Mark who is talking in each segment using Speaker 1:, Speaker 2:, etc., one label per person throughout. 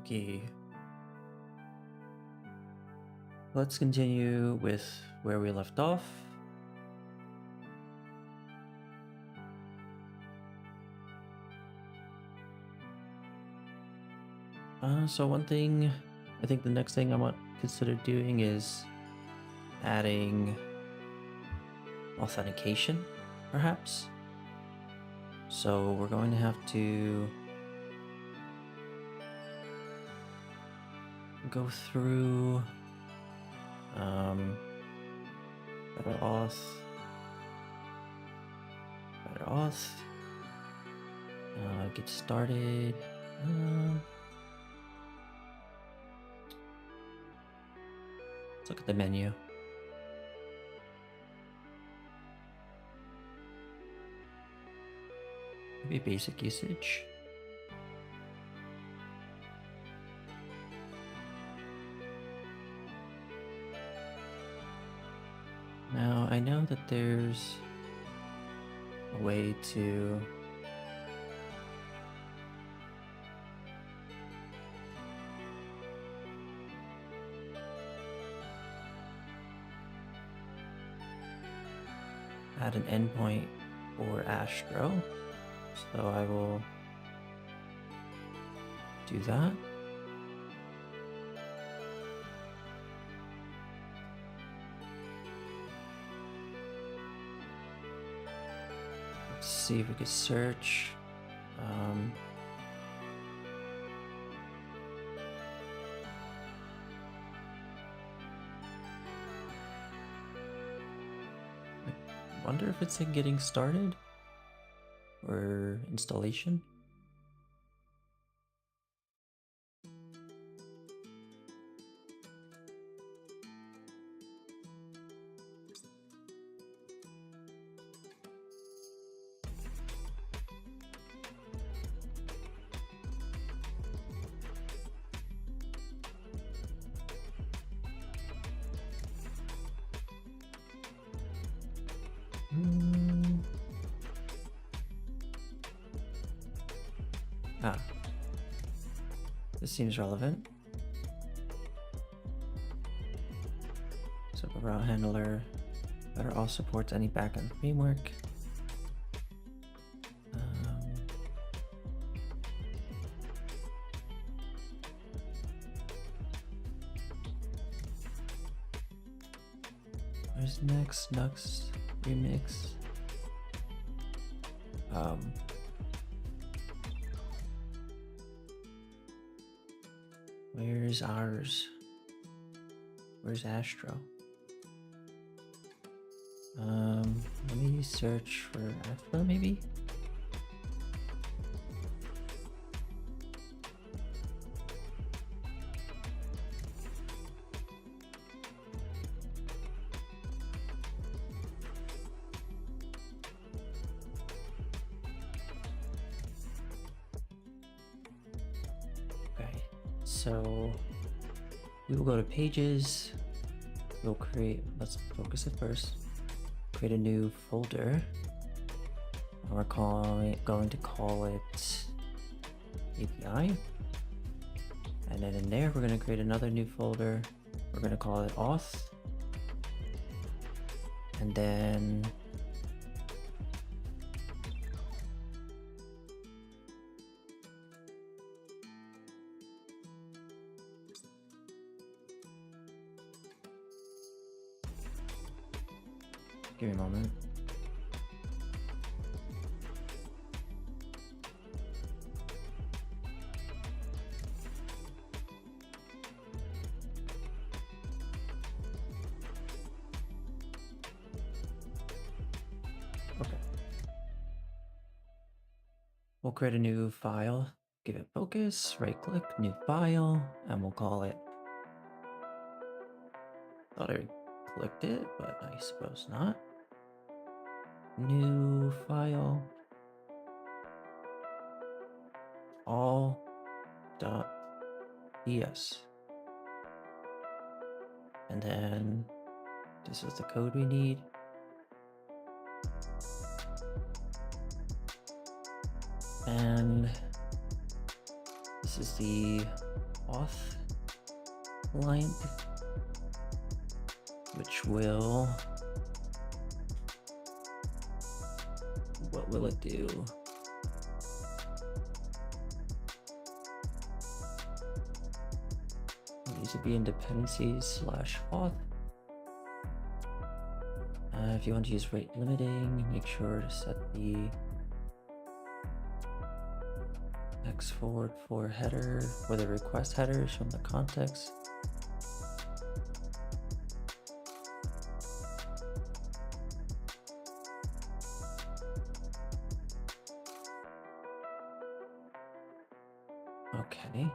Speaker 1: Okay, let's continue with where we left off. So one thing, I think the next thing I want to consider doing is adding authentication, perhaps. So we're going to have to go through better auth, get started. Let's look at the menu. Maybe basic usage. Now, I know that there's a way to add an endpoint for Astro, so I will do that. Let's see if we could search. I wonder if it's in getting started or installation. This seems relevant. So the route handler better all supports any backend framework. Where's next? Nux remix. Where's ours? Where's Astro? Let me search for Astro maybe? So we will go to pages, we'll create, let's focus it first, create a new folder, and we're going to call it API, and then in there we're going to create another new folder, we're going to call it auth, and then give me a moment. Okay. We'll create a new file, give it focus, right click, new file, and we'll call it. Thought I clicked it, but I suppose not. New file, all.ts, and then this is the code we need. And this is the auth client, which will, what will it do? It needs to be in dependencies / auth. If you want to use rate limiting, make sure to set the X forward for header, for the request headers from the context. Okay.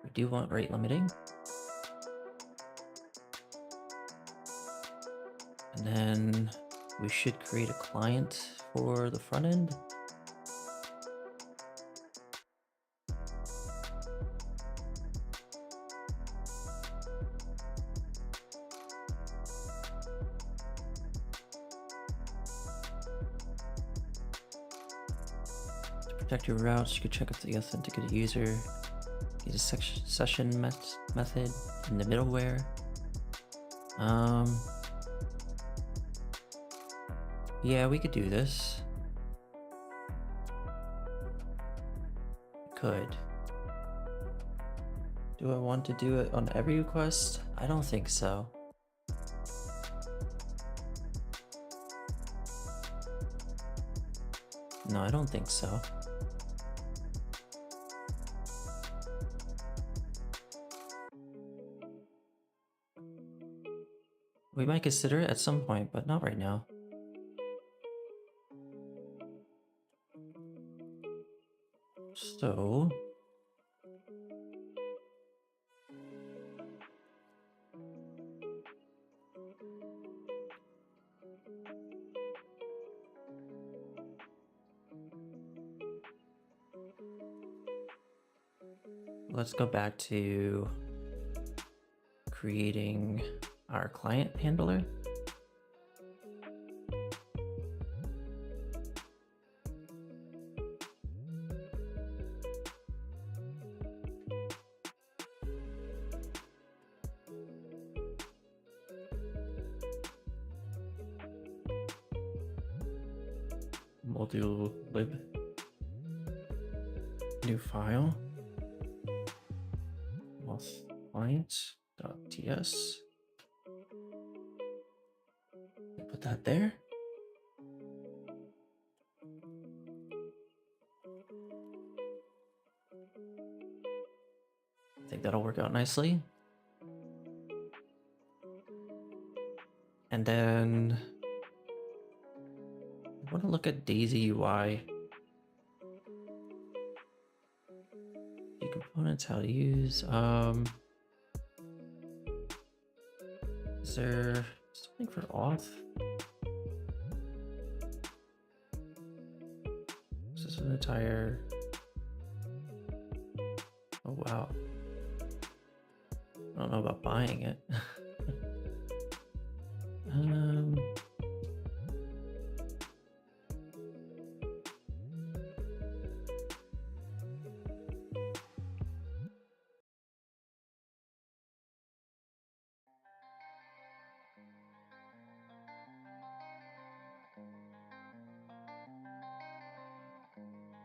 Speaker 1: We do want rate limiting. And then we should create a client for the front end. To protect your routes, you could check if the authenticated user is a session method in the middleware. Yeah, we could do this. Could. Do I want to do it on every request? I don't think so. No, I don't think so. We might consider it at some point, but not right now. So let's go back to creating our client handler. Module lib, new file, auth client.ts. Put that there. I think that'll work out nicely. And then I want to look at Daisy UI. The components, how to use. Is there something for auth? This is an entire. Oh wow. I don't know about buying it.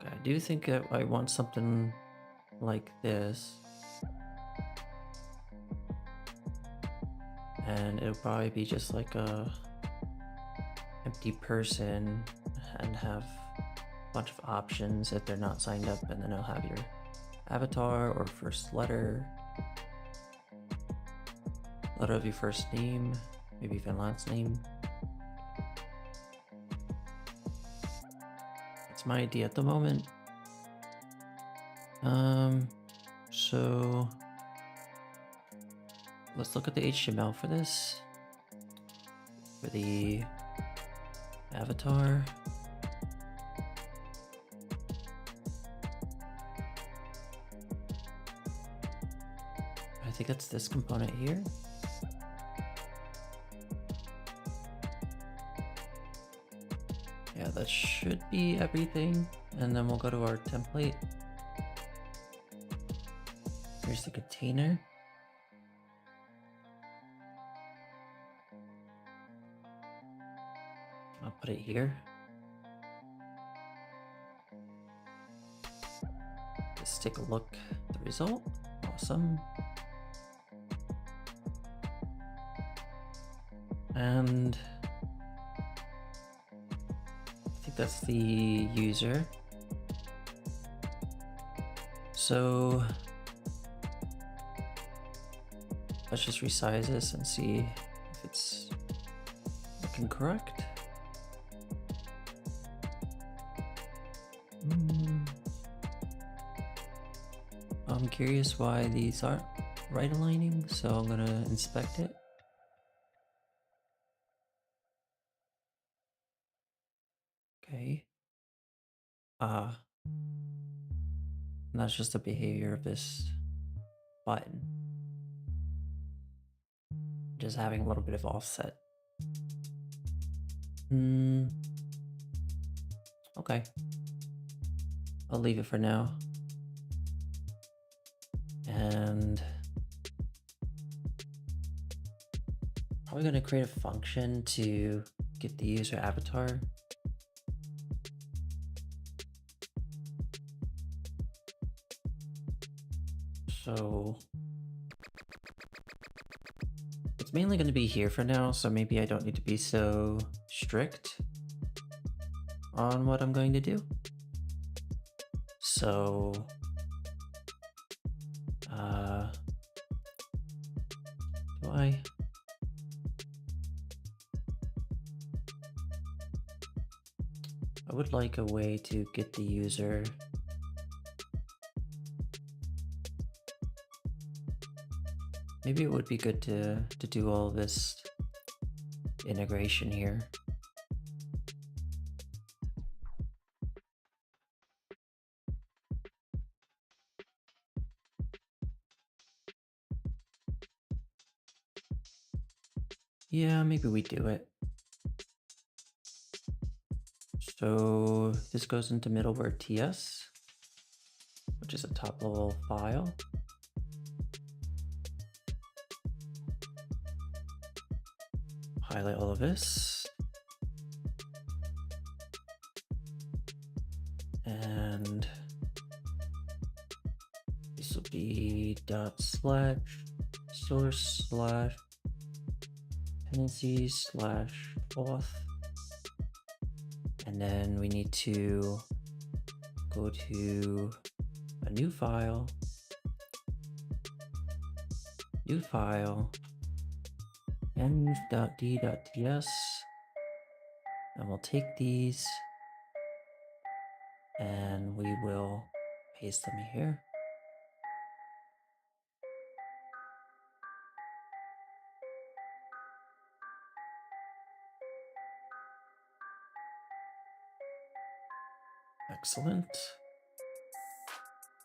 Speaker 1: I do think that I want something like this. And it'll probably be just like a empty person and have a bunch of options if they're not signed up, and then it'll have your avatar or first letter of your first name, maybe even last name. That's my idea at the moment. So let's look at the HTML for this. For the avatar. I think that's this component here. Yeah, the that should be everything. And then we'll go to our template. Here's the container. I'll put it here. Let's take a look at the result. Awesome. And I think that's the user. So let's just resize this and see if it's looking correct. I'm curious why these aren't right aligning, so I'm gonna inspect it. Okay. And that's just the behavior of this button. Just having a little bit of offset. Okay. I'll leave it for now. And are we going to create a function to get the user avatar? So it's mainly going to be here for now, so maybe I don't need to be so strict on what I'm going to do. So do I would like a way to get the user maybe it would be good to do all this integration here. Yeah, maybe we do it. So this goes into middleware TS, which is a top level file. Highlight all of this. And this will be /source/dependencies/auth. And then we need to go to a new file, env.d.ts, and we'll take these and we will paste them here. Excellent.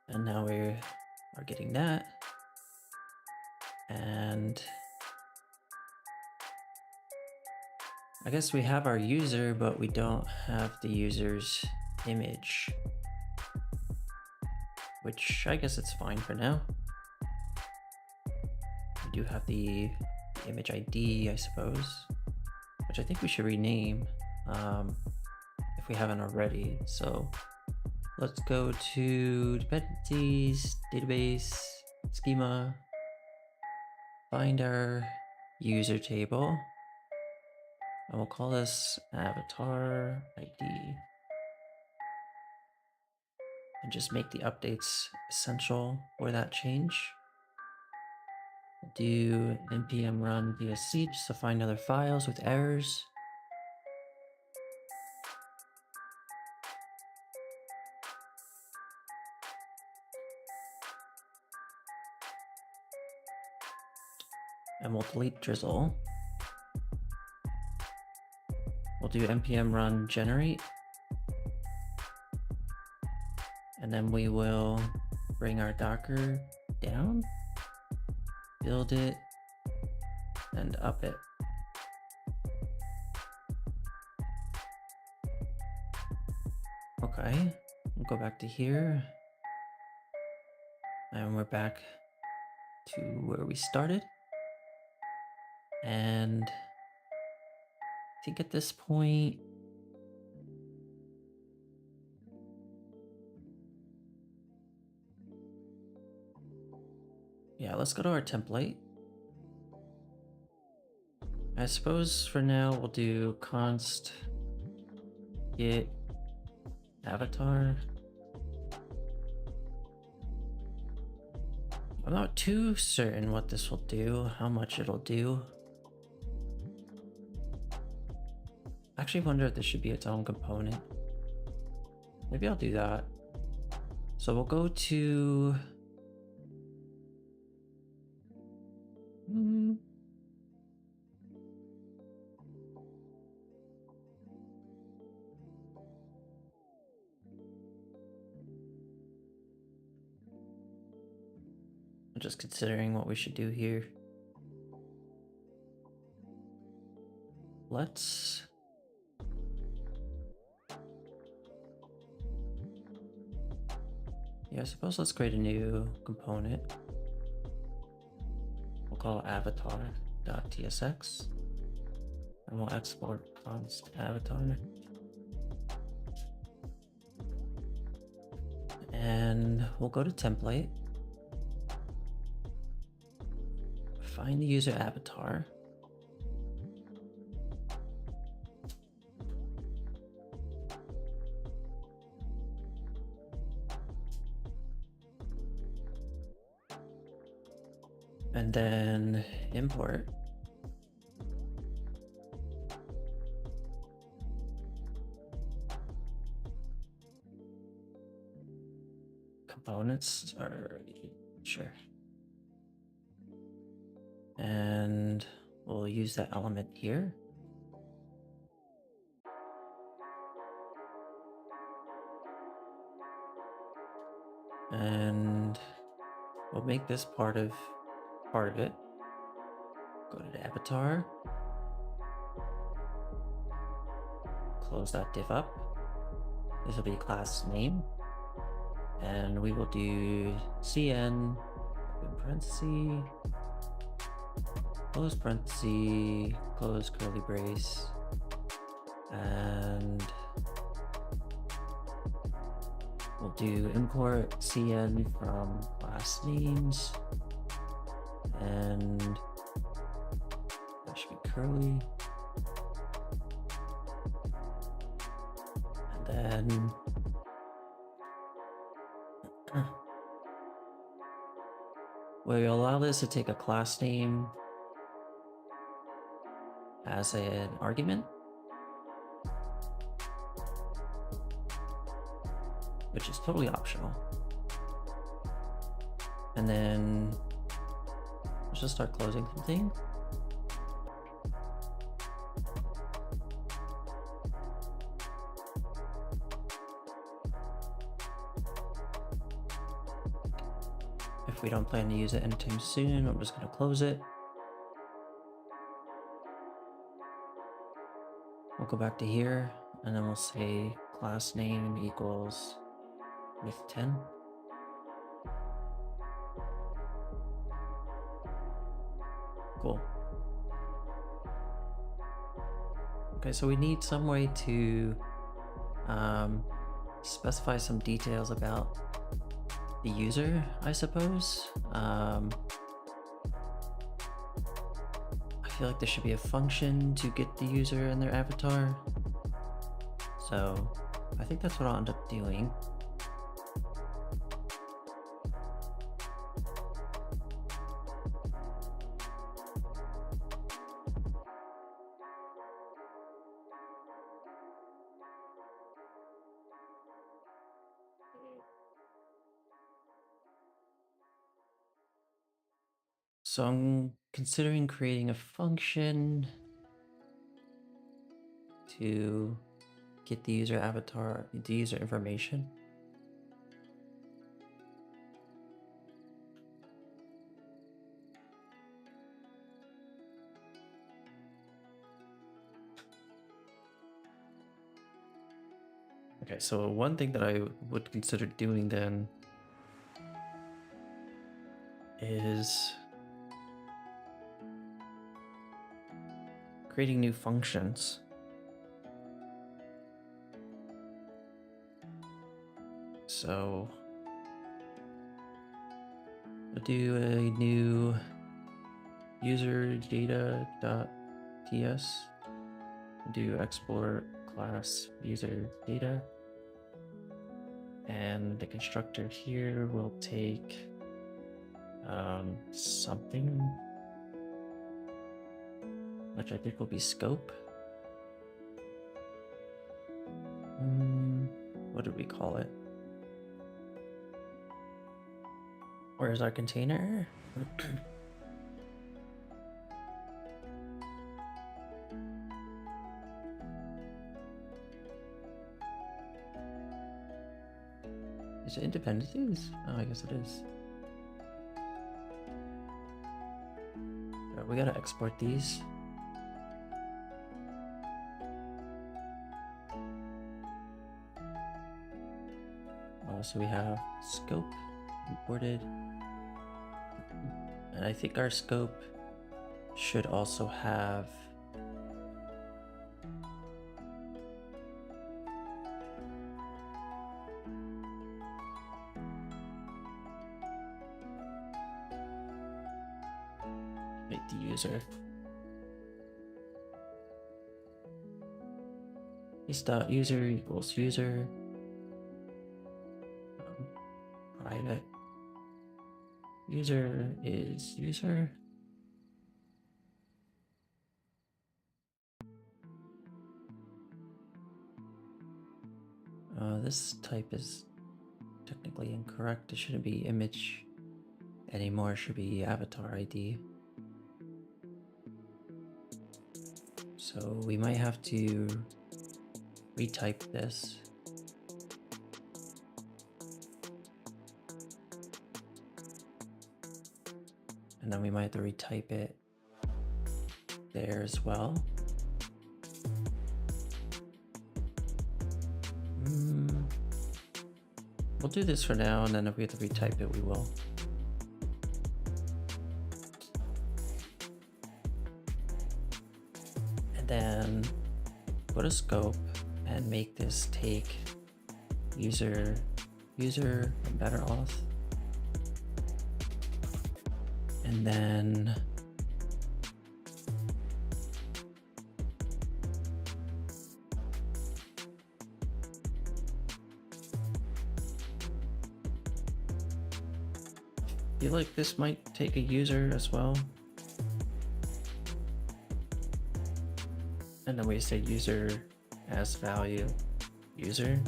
Speaker 1: And now we are getting that. And I guess we have our user, but we don't have the user's image, which I guess it's fine for now. We do have the image ID, I suppose, which I think we should rename if we haven't already. So let's go to dependencies, database, schema, find our user table, and we'll call this avatar ID. And just make the updates essential for that change. We'll do npm run vsc just to find other files with errors. And we'll delete drizzle. We'll do npm run generate. And then we will bring our Docker down, build it, and up it. Okay, we'll go back to here. And we're back to where we started. And I think at this point, yeah, let's go to our template. I suppose for now we'll do const get avatar. I'm not too certain what this will do, how much it'll do. I actually wonder if this should be its own component. Maybe I'll do that. So we'll go to I'm just considering what we should do here. Let's I suppose let's create a new component. We'll call it avatar.tsx and we'll export const avatar. And we'll go to template, find the user avatar, and then import. Components are sure. And we'll use that element here. And we'll make this part of it. Go to the avatar. Close that div up. This will be class name. And we will do cn, open parenthesis, close curly brace, and we'll do import cn from class names, and that should be curly. And then we'll allow this to take a class name as an argument, which is totally optional. And then let's just start closing something. If we don't plan to use it anytime soon, I'm just going to close it. We'll go back to here, and then we'll say class name equals with 10. Cool. Okay, so we need some way to specify some details about the user, I suppose. I feel like there should be a function to get the user and their avatar. So I think that's what I'll end up doing. So I'm considering creating a function to get the user avatar, the user information. Okay, so one thing that I would consider doing then is creating new functions. So we'll do a new user data.ts. Do export class user data. And the constructor here will take something which I think will be scope. What did we call it? Where's our container? Is it dependencies? Oh, I guess it is. We gotta export these. So we have scope imported. And I think our scope should also have the user. User equals user. Private user is user. This type is technically incorrect. It shouldn't be image anymore. It should be avatar ID. So we might have to retype this. And then we might have to retype it there as well. We'll do this for now, and then if we have to retype it, we will. And then go to scope and make this take user and better auth. And then I feel like this might take a user as well. And then we say user as value user.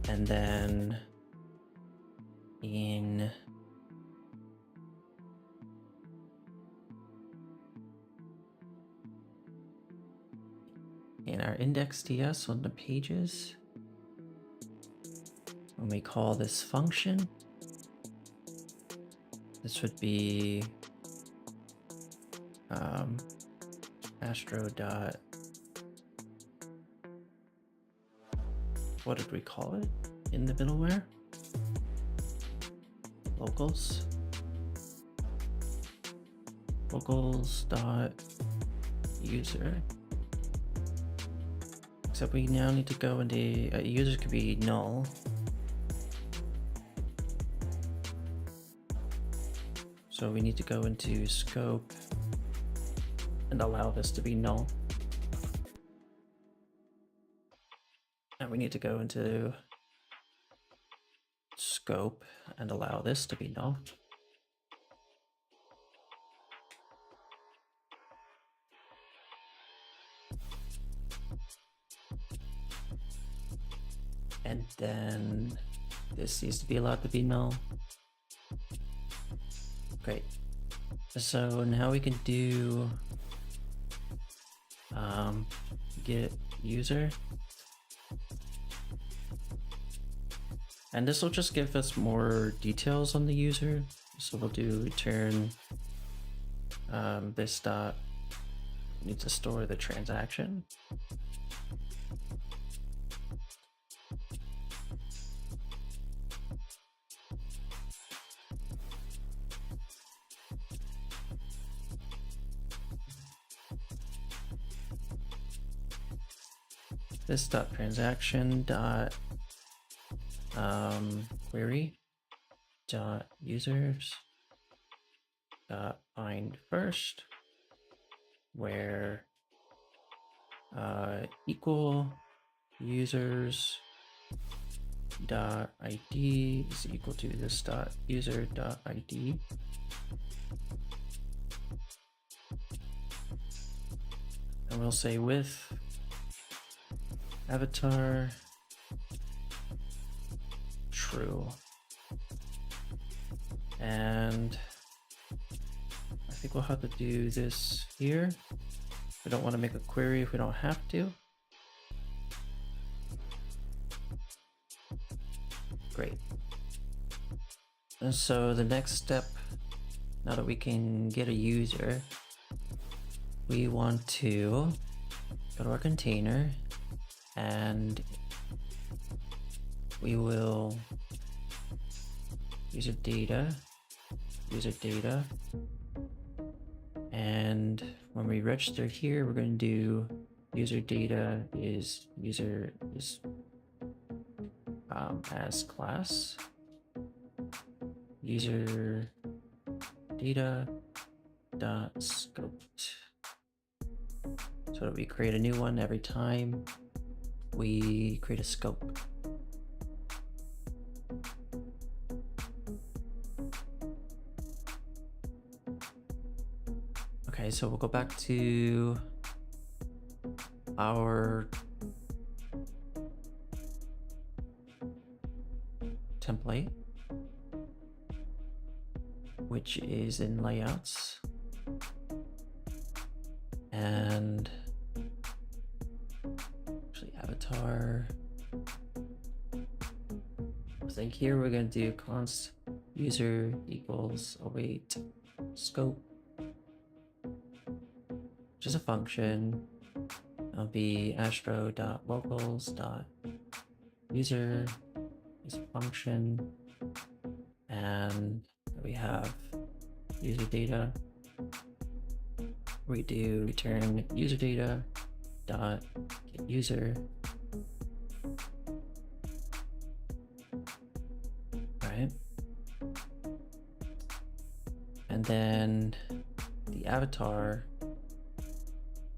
Speaker 1: And then in our index.ts on the pages, when we call this function, this would be astro dot, what did we call it in the middleware? Locals dot user. Except we now need to go into user could be null. So we need to go into scope and allow this to be null. And we need to go into scope and allow this to be null. And then this needs to be allowed to be null. Great. So now we can do get user. And this will just give us more details on the user. So we'll do return this dot, need to store the transaction. this dot transaction dot query dot users dot find first, where equal users dot id is equal to this dot user dot id. And we'll say with avatar true. And I think we'll have to do this here. We don't want to make a query if we don't have to. Great. And so the next step, now that we can get a user, we want to go to our container and we will user data, and when we register here, we're going to do user data is as class user data dot scoped, so that we create a new one every time we create a scope. Okay, so we'll go back to our template, which is in layouts, and actually avatar. I think here we're going to do const user equals await scope, which is a function. It'll be astro.locals.user is a function, and we have user data. We do return user data dot get user. Right. And then the avatar,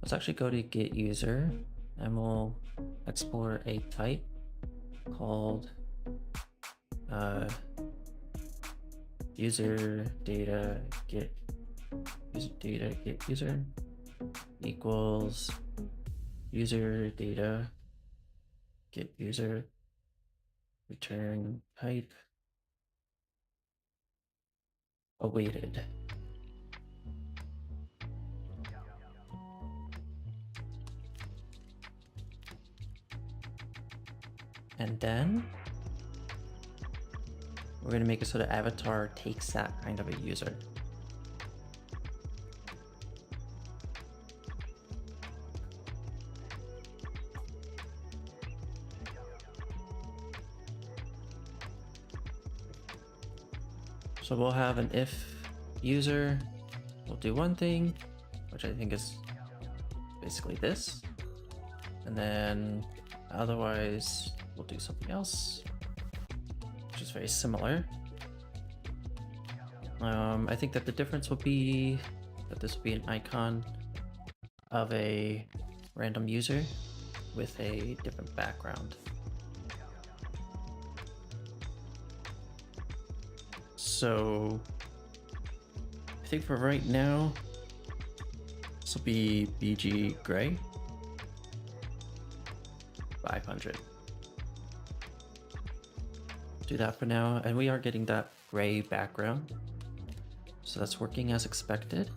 Speaker 1: let's actually go to get user and we'll explore a type called user data get user equals user data get user return type awaited. And then we're going to make it so the avatar takes that kind of a user. So we'll have an if user, we'll do one thing, which I think is basically this. And then otherwise we'll do something else, which is very similar. I think that the difference will be that this will be an icon of a random user with a different background. So I think for right now, this will be BG gray 500. Do that for now, and we are getting that gray background, so that's working as expected.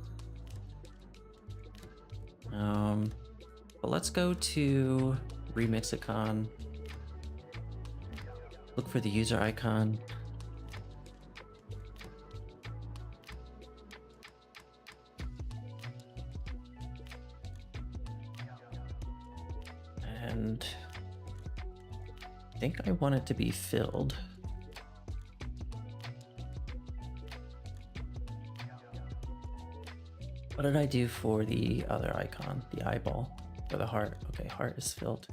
Speaker 1: But let's go to Remix icon, look for the user icon, and I think I want it to be filled. What did I do for the other icon, the eyeball or the heart? Okay, heart is filled.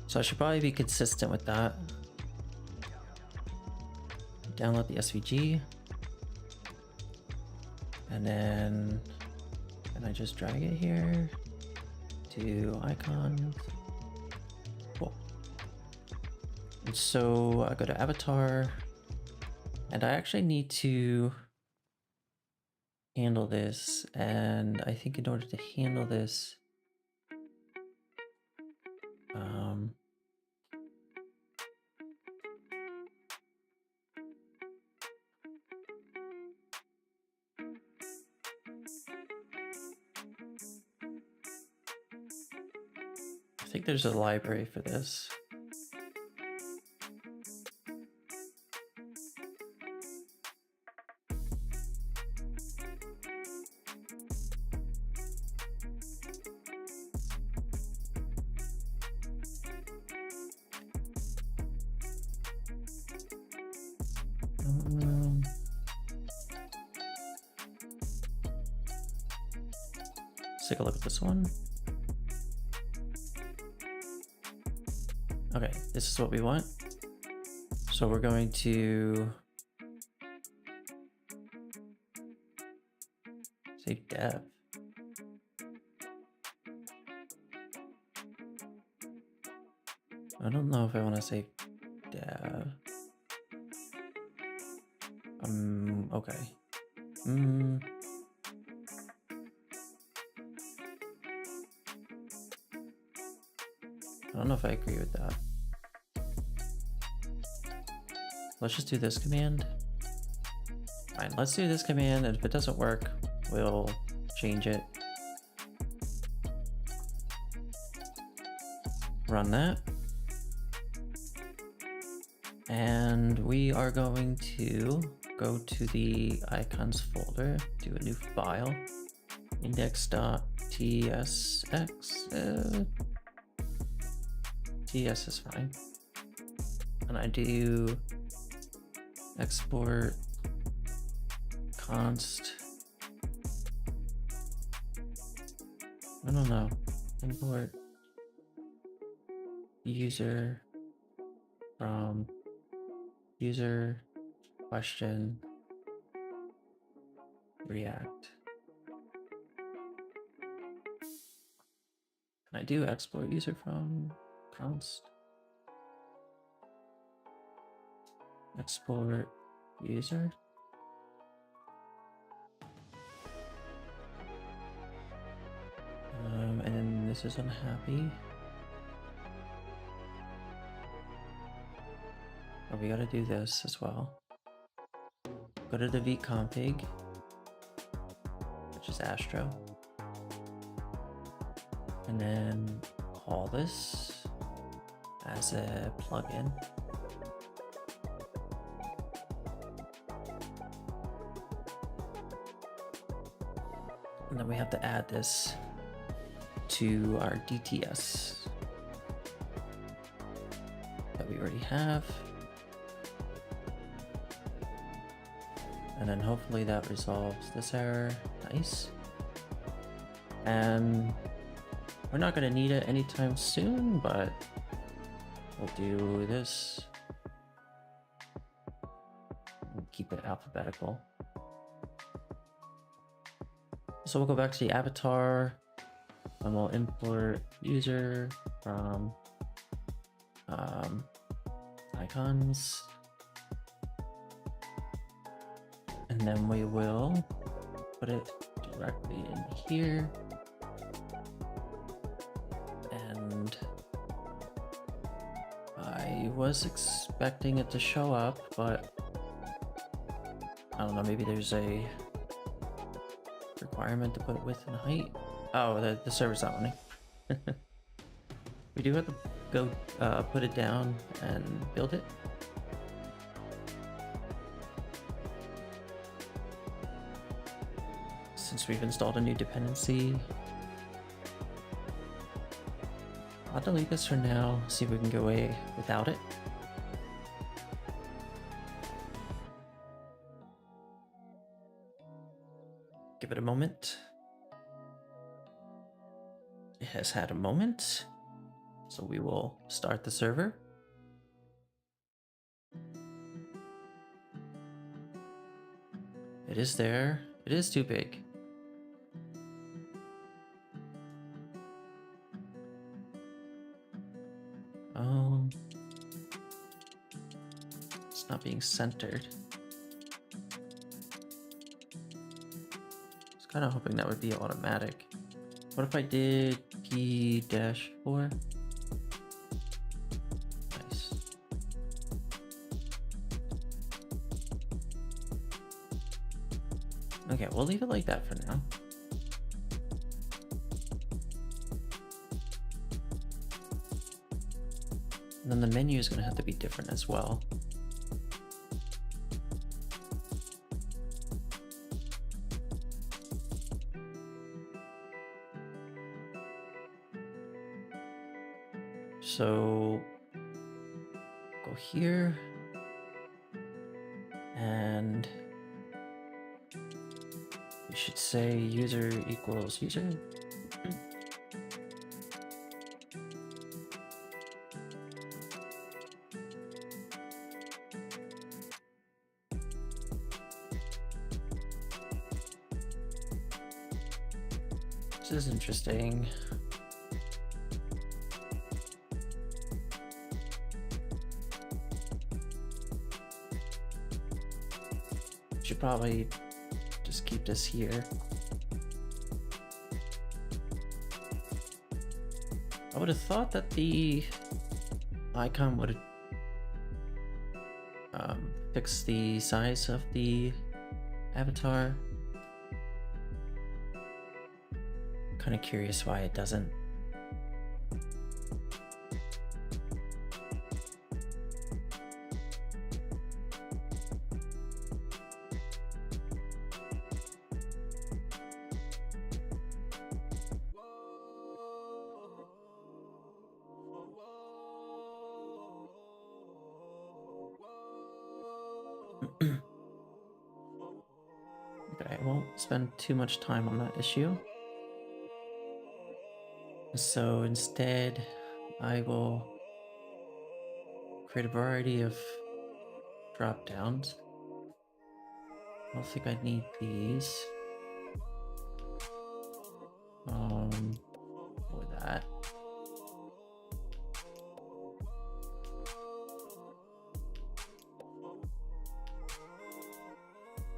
Speaker 1: So I should probably be consistent with that. Download the SVG. And then I just drag it here to icons. Cool. And so I go to avatar, and I actually need to handle this. And I think in order to handle this, I think there's a library for this. Let's take a look at this one. Okay, this is what we want. So we're going to say dev. I don't know if I want to say dev. Okay. I don't know if I agree with that. Let's just do this command. Fine, let's do this command, and if it doesn't work, we'll change it. Run that. And we are going to go to the icons folder, do a new file, index.tsx. TS is fine. And I do export const. I don't know. Import user from user question React. And I do export user from const. Export user. And then this is unhappy. Oh, we gotta do this as well. Go to the vconfig, which is Astro. And then call this as a plugin. And then we have to add this to our DTS that we already have. And then hopefully that resolves this error. Nice. And we're not going to need it anytime soon, but we'll do this. And keep it alphabetical. So we'll go back to the avatar and we'll import user from icons. And then we will put it directly in here. And I was expecting it to show up, but I don't know, maybe there's a requirement to put width and height. Oh, the server's not running. We do have to go put it down and build it. Since we've installed a new dependency, I'll delete this for now, see if we can get away without it. Give it a moment. It has had a moment. So we will start the server. It is there. It is too big. It's not being centered. I was kind of hoping that would be automatic. What if I did P-4? Nice. Okay, we'll leave it like that for now. And then the menu is going to have to be different as well. So go here and we should say user equals user. This is interesting. Should probably just keep this here. I would have thought that the icon would fix the size of the avatar. Kind of curious why it doesn't. Okay, I won't spend too much time on that issue. So instead, I will create a variety of drop downs. I don't think I need these. For that.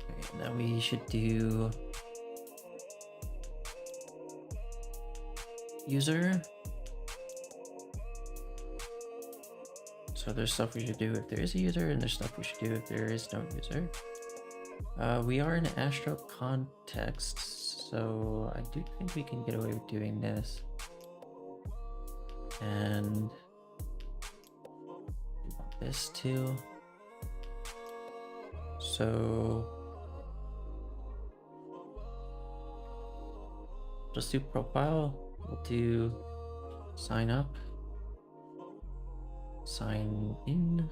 Speaker 1: Okay, now we should do user. So there's stuff we should do if there is a user, and there's stuff we should do if there is no user. We are in Astro context, so I do think we can get away with doing this. And this too. So just do profile. We'll do sign up, sign in.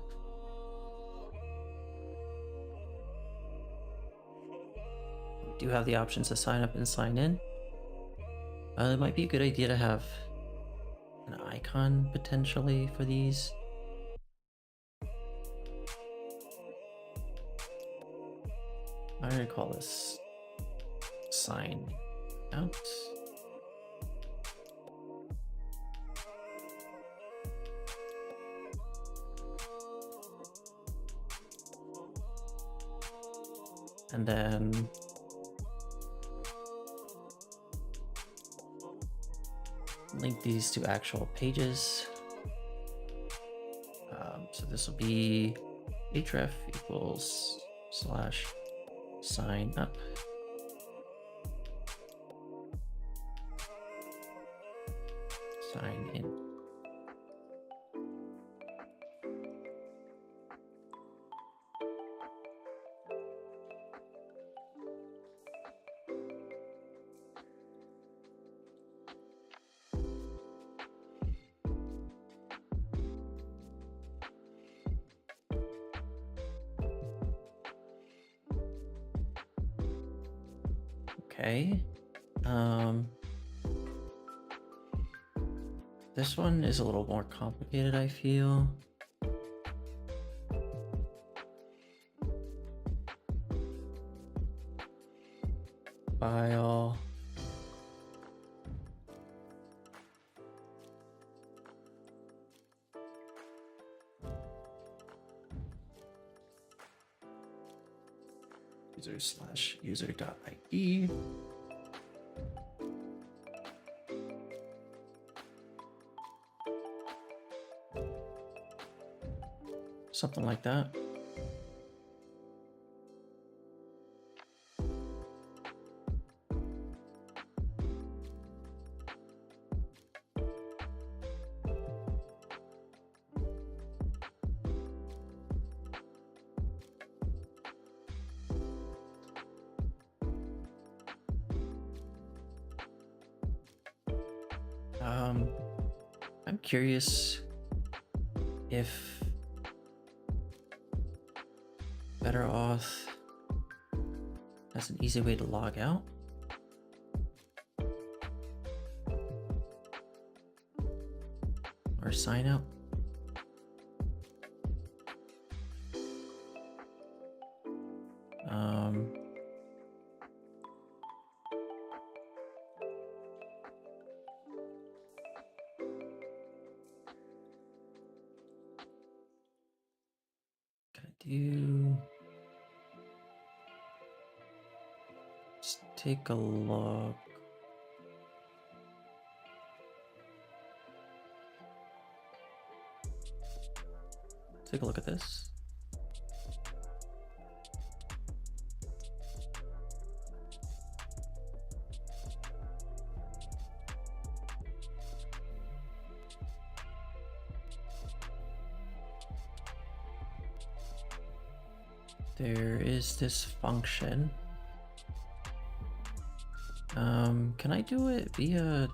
Speaker 1: We do have the options to sign up and sign in. It might be a good idea to have an icon potentially for these. I'm gonna call this sign out. And then link these to actual pages. So this will be href equals / sign up. Sign in. Okay. This one is a little more complicated, I feel. File. user/user.id. Something like that. I'm curious if Better Auth has an easy way to log out. Or sign out. Let's take a look. Take a look at this. There is this function. Can I do it via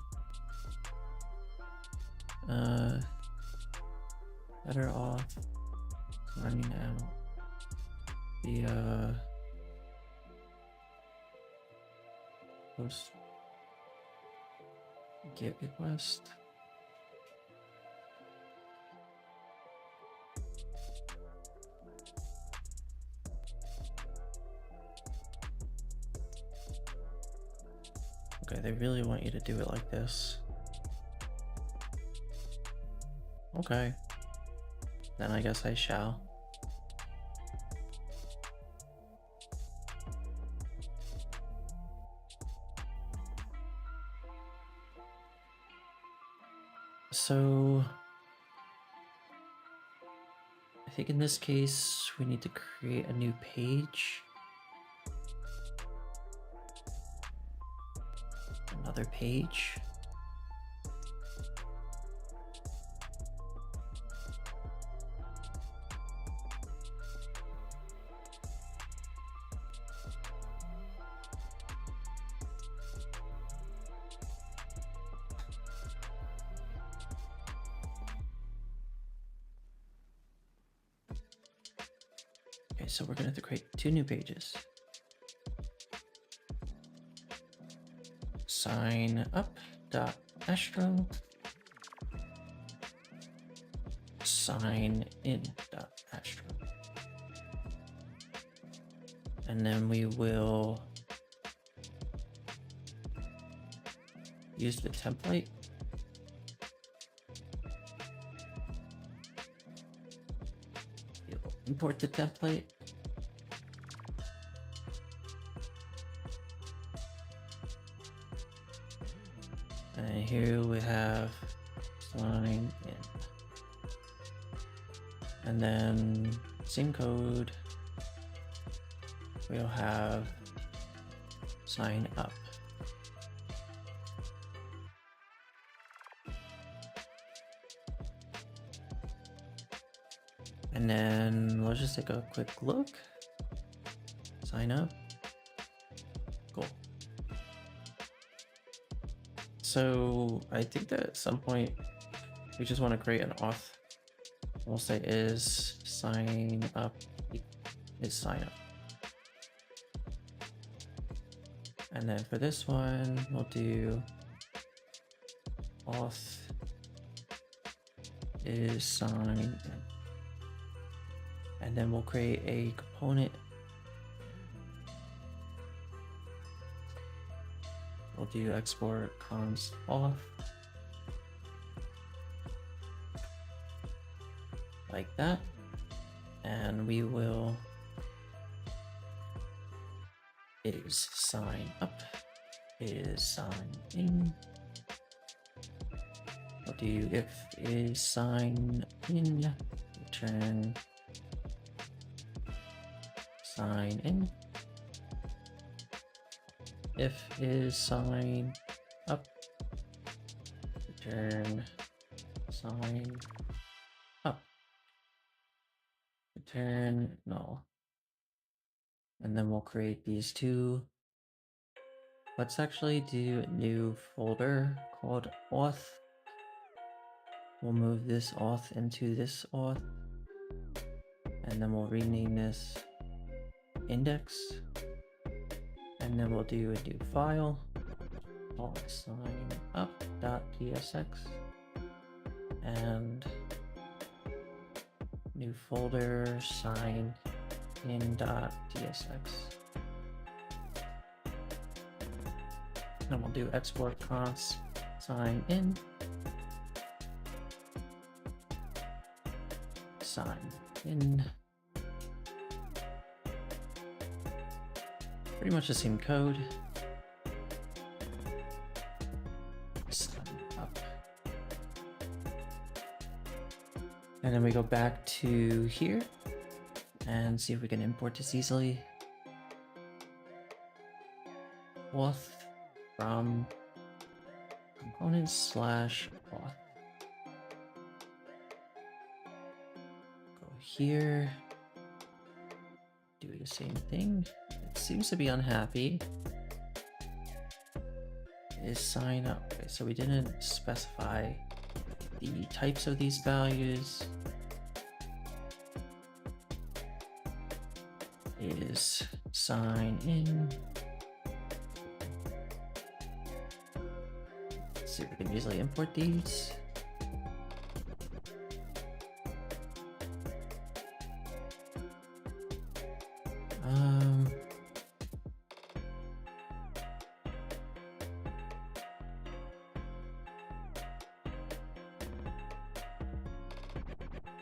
Speaker 1: Better Auth running out via post GET request? Okay, they really want you to do it like this. Okay, then I guess I shall. So I think in this case, we need to create a new page. Another page. Okay, so we're gonna have to create two new pages. Sign up.astro, sign in.astro, and then we will use the template. Import the template. And here we have sign in. And then same code, we'll have sign up. And then let's just take a quick look. Sign up. Cool. So I think that at some point we just want to create an auth. We'll say is sign up is sign up. And then for this one, we'll do auth is sign in. And then we'll create a component. We'll do export const auth like that, and we will is sign up, is sign in. We'll do if is sign in, return sign in. If is sign up, return sign up, return null. And then we'll create these two. Let's actually do a new folder called auth. We'll move this auth into this auth, and then we'll rename this index, and then we'll do a new file called sign up.tsx, and new folder sign in.tsx. And we'll do export const sign in, sign in. Pretty much the same code. Sign up. And then we go back to here and see if we can import this easily. Auth from components /auth. Go here, do the same thing. It seems to be unhappy. Is sign up. Okay, so we didn't specify the types of these values. Is sign in. Let's see if we can easily import these.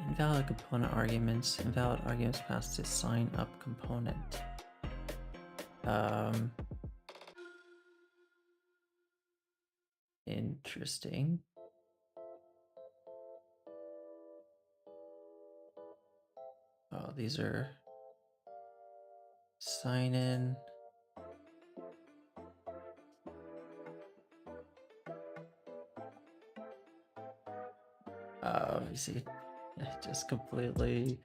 Speaker 1: Invalid component arguments. Invalid arguments passed to sign up component. Interesting. Oh, these are sign in. You see, it just completely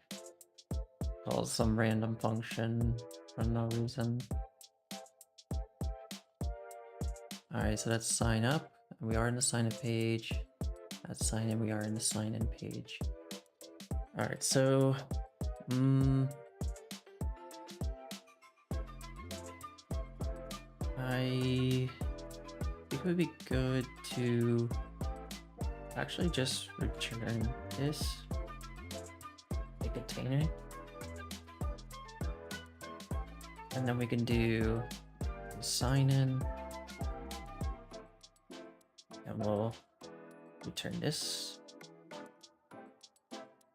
Speaker 1: calls some random function for no reason. Alright, so that's sign up. We are in the sign up page. That's sign in. We are in the sign in page. Alright, so I think it would be good to actually just return this, a container, and then we can do sign in, and we'll return this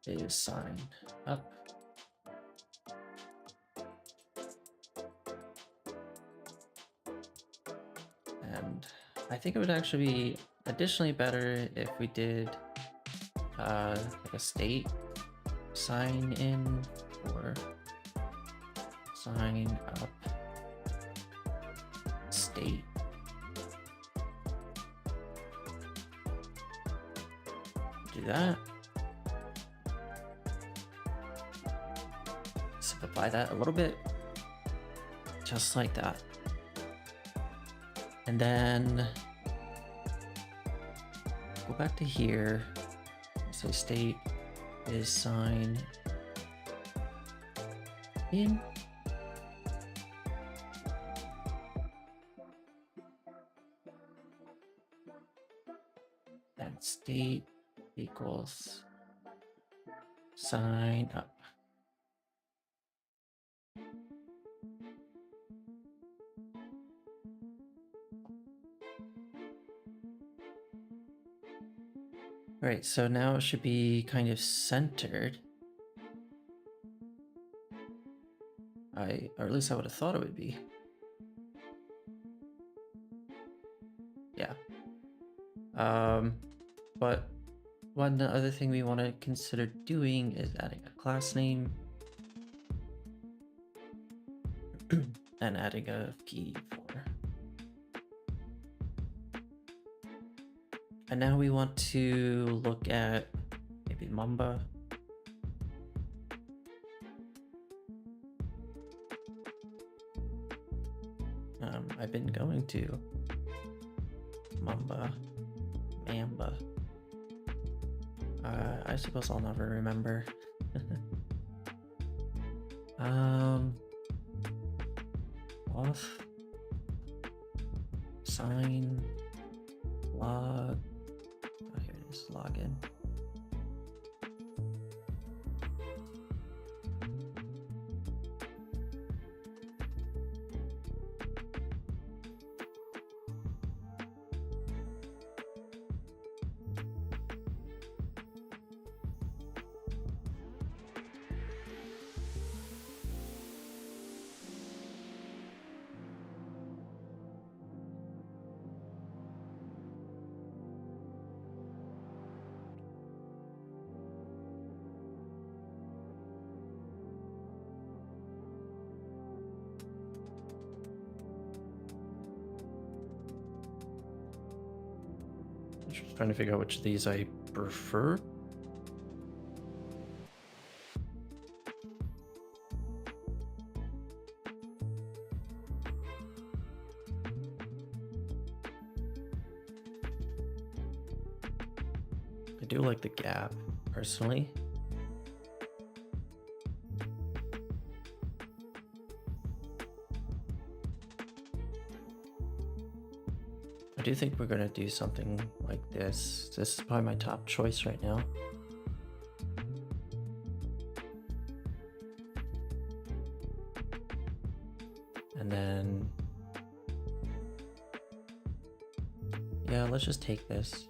Speaker 1: is sign up. And I think it would actually be additionally better if we did like a state sign in or sign up state. Do that. Simplify that a little bit, just like that. And then go back to here. Say state is sign in. And state equals sign up. All right, so now it should be kind of centered. Or at least I would have thought it would be. Yeah. But one other thing we want to consider doing is adding a class name and adding a key for. And now we want to look at maybe Mamba. I've been going to Mamba. I suppose I'll never remember. Auth, sign, log. Oh, here it is. Login. Just trying to figure out which of these I prefer. I do like the gap, personally. I do think we're gonna do something like this. This is probably my top choice right now. And then, yeah, let's just take this.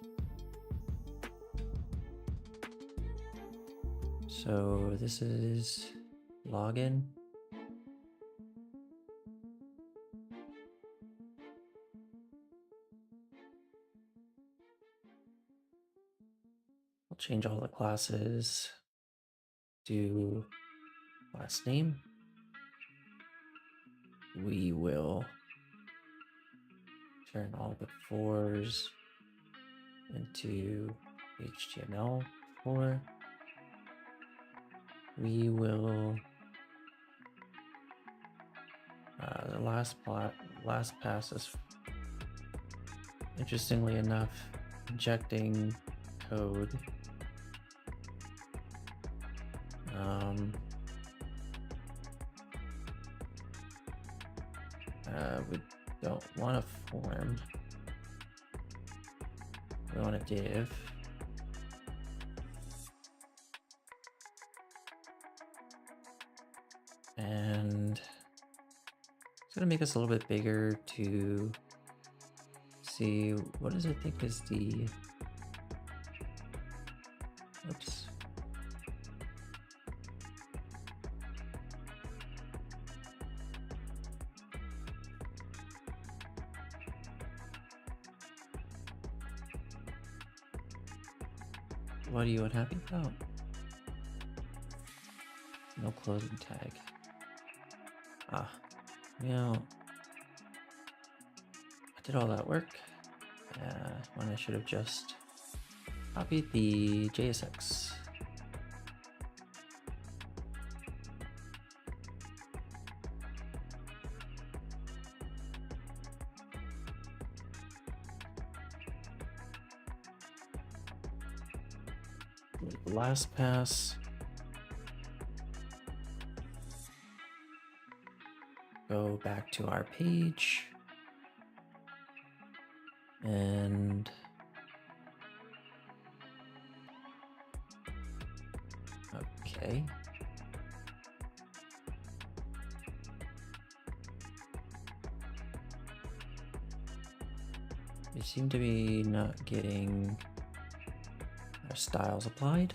Speaker 1: So this is login. I'll change all the classes to class name. We will turn all the fours into HTML4. We will the last pass is, interestingly enough, injecting code. We don't want a form. We want a div. And it's gonna make us a little bit bigger to see what does it think is the, oops. What are you unhappy about? No closing tag. Well, I did all that work when I should have just copied the JSX. Last pass. Go back to our page and Okay. We seem to be not getting our styles applied.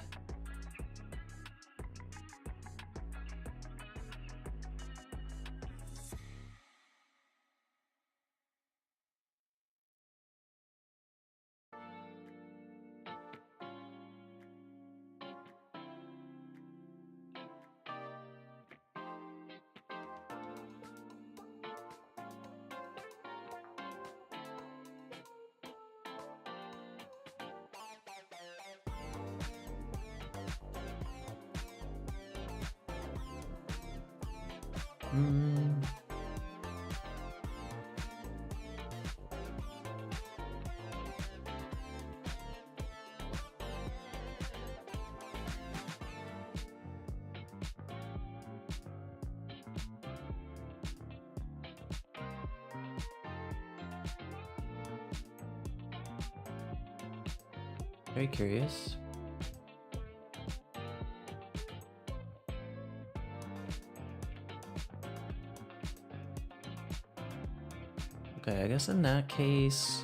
Speaker 1: Very curious. Okay, I guess in that case,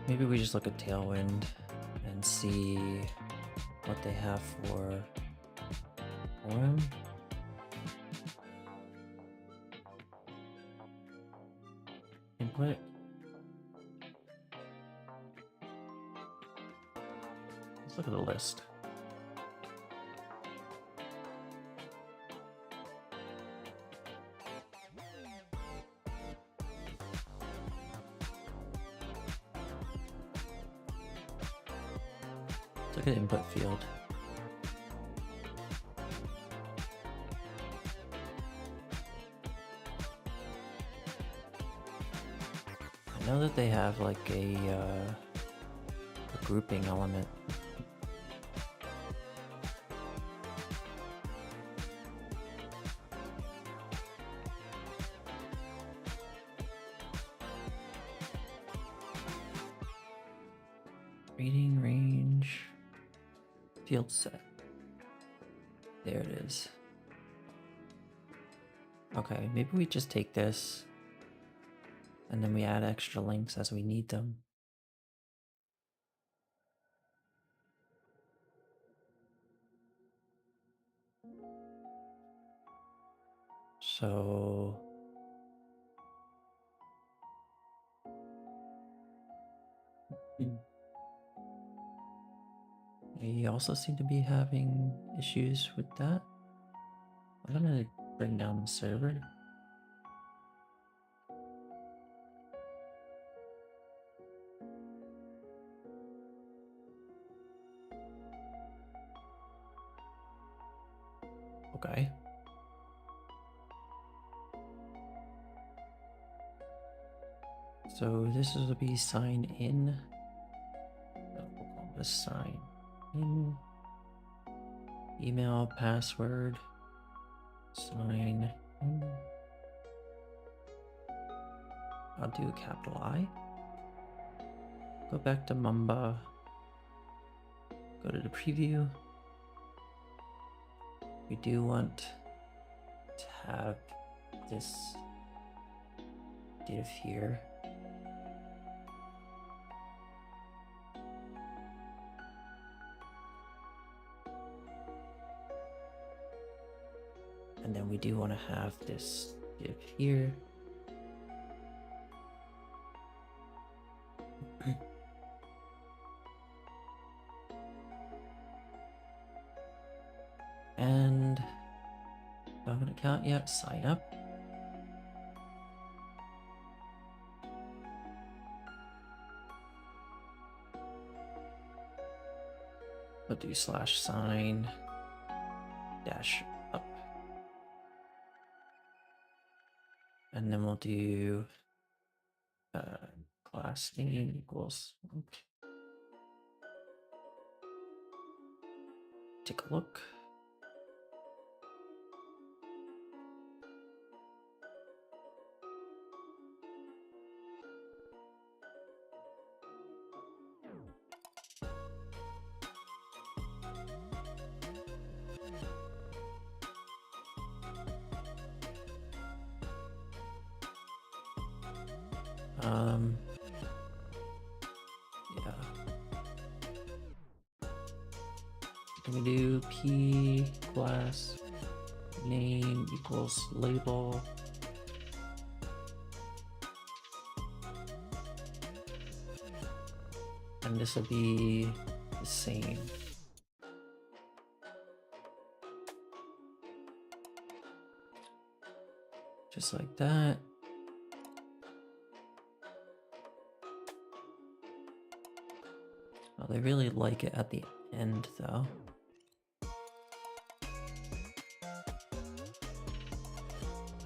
Speaker 1: maybe we just look at Tailwind and see what they have for him. Input. Let's look at the list. Let's look at input field. I know that they have like a grouping element. Reading range, field set. There it is. Okay, maybe we just take this and then we add extra links as we need them. So we also seem to be having issues with that. I'm gonna bring down the server. Okay. So this is to be sign in. We'll call this sign in. Email, password, sign in. I'll do a capital I. Go back to Mamba. Go to the preview. We do want to have this div here. And then we do want to have this div here. And I have an account yet, sign up. We'll do /sign -up. And then we'll do class name equals. Take a look. Yeah. Can we do p class name equals label? And this will be the same. Just like that. Oh, they really like it at the end though.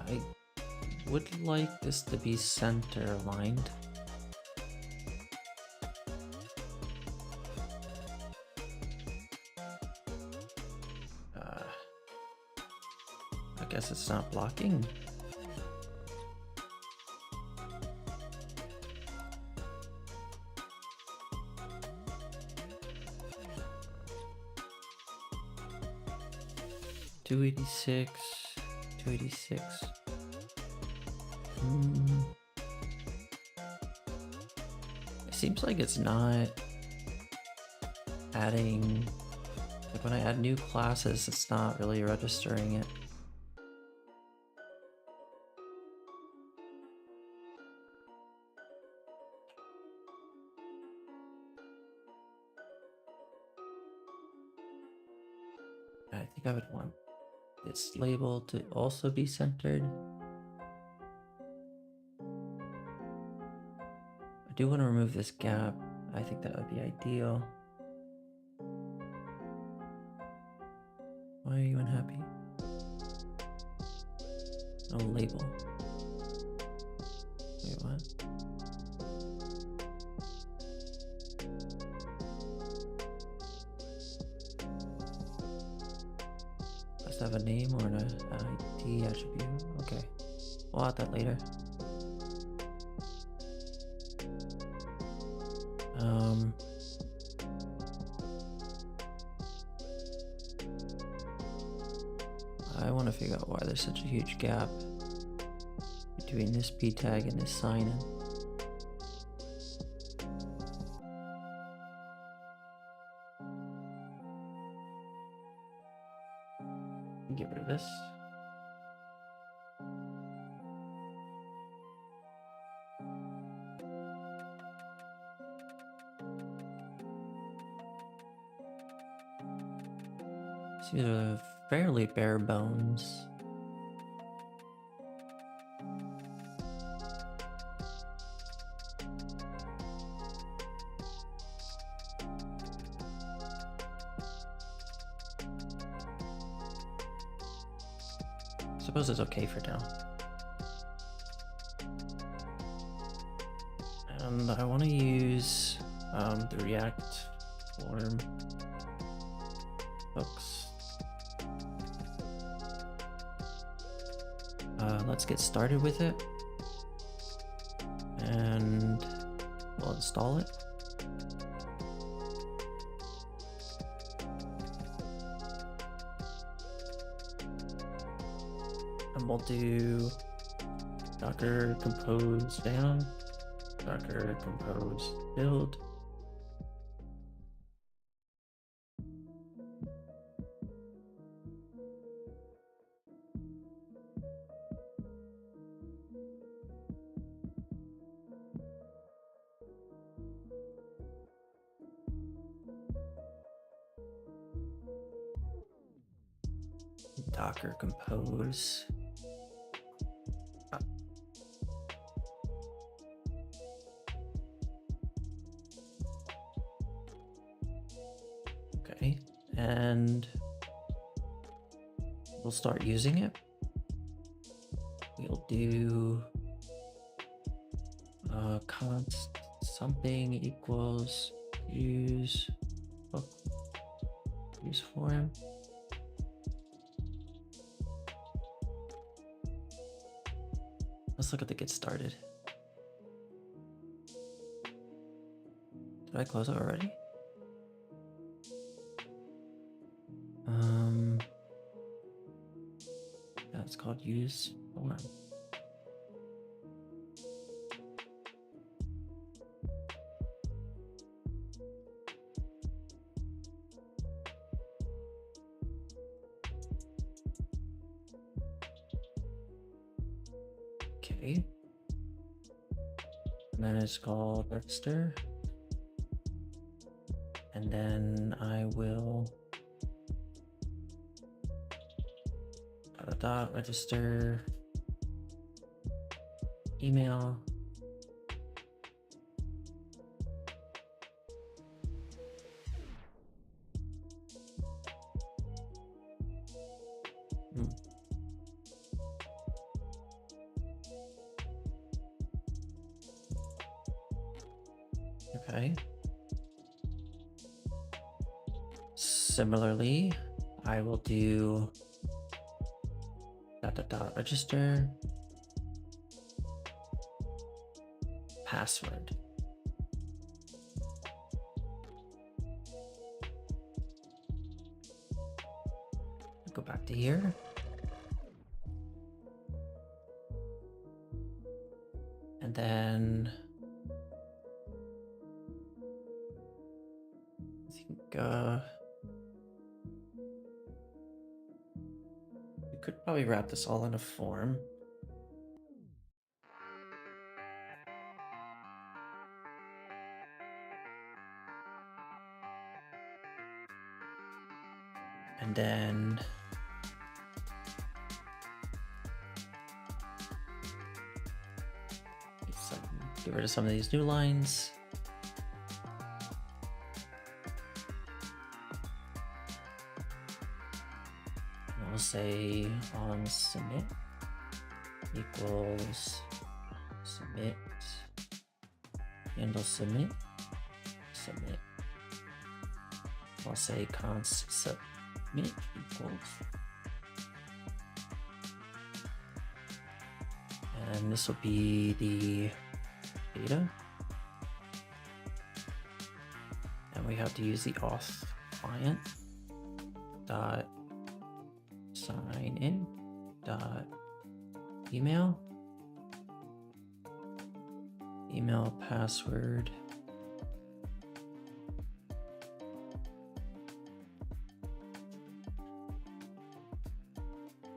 Speaker 1: I would like this to be center aligned. I guess it's not blocking. $286. It seems like it's not adding, like when I add new classes, it's not really registering it. I think I would want this label to also be centered. I do want to remove this gap. I think that would be ideal. Why are you unhappy? No label. Wait, what? Does it have a name or an ID attribute? Okay, we'll add that later. I want to figure out why there's such a huge gap between this p tag and this sign-in. Get rid of this. These are fairly bare bones. I suppose it's okay for now. And I want to use the React form hooks. Let's get started with it, and we'll install it. And we'll do docker compose down, docker compose build. Docker compose. Okay, and we'll start using it. We'll do const something equals use form. Let's look at the get started. Did I close it already? use form. Okay. And then it's called register. And then I will register email. Okay. Similarly, I will do register password. Go back to here. And then I think we could probably wrap this all in a form. And then get rid of some of these new lines. And we'll say on submit equals submit handle submit. I'll say const submit equals, and this will be the data, and we have to use the auth client dot sign in dot email password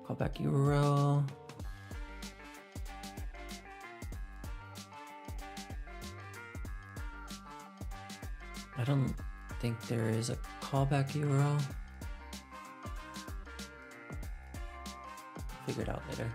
Speaker 1: callback URL. I don't think there is a callback URL. Figure it out later.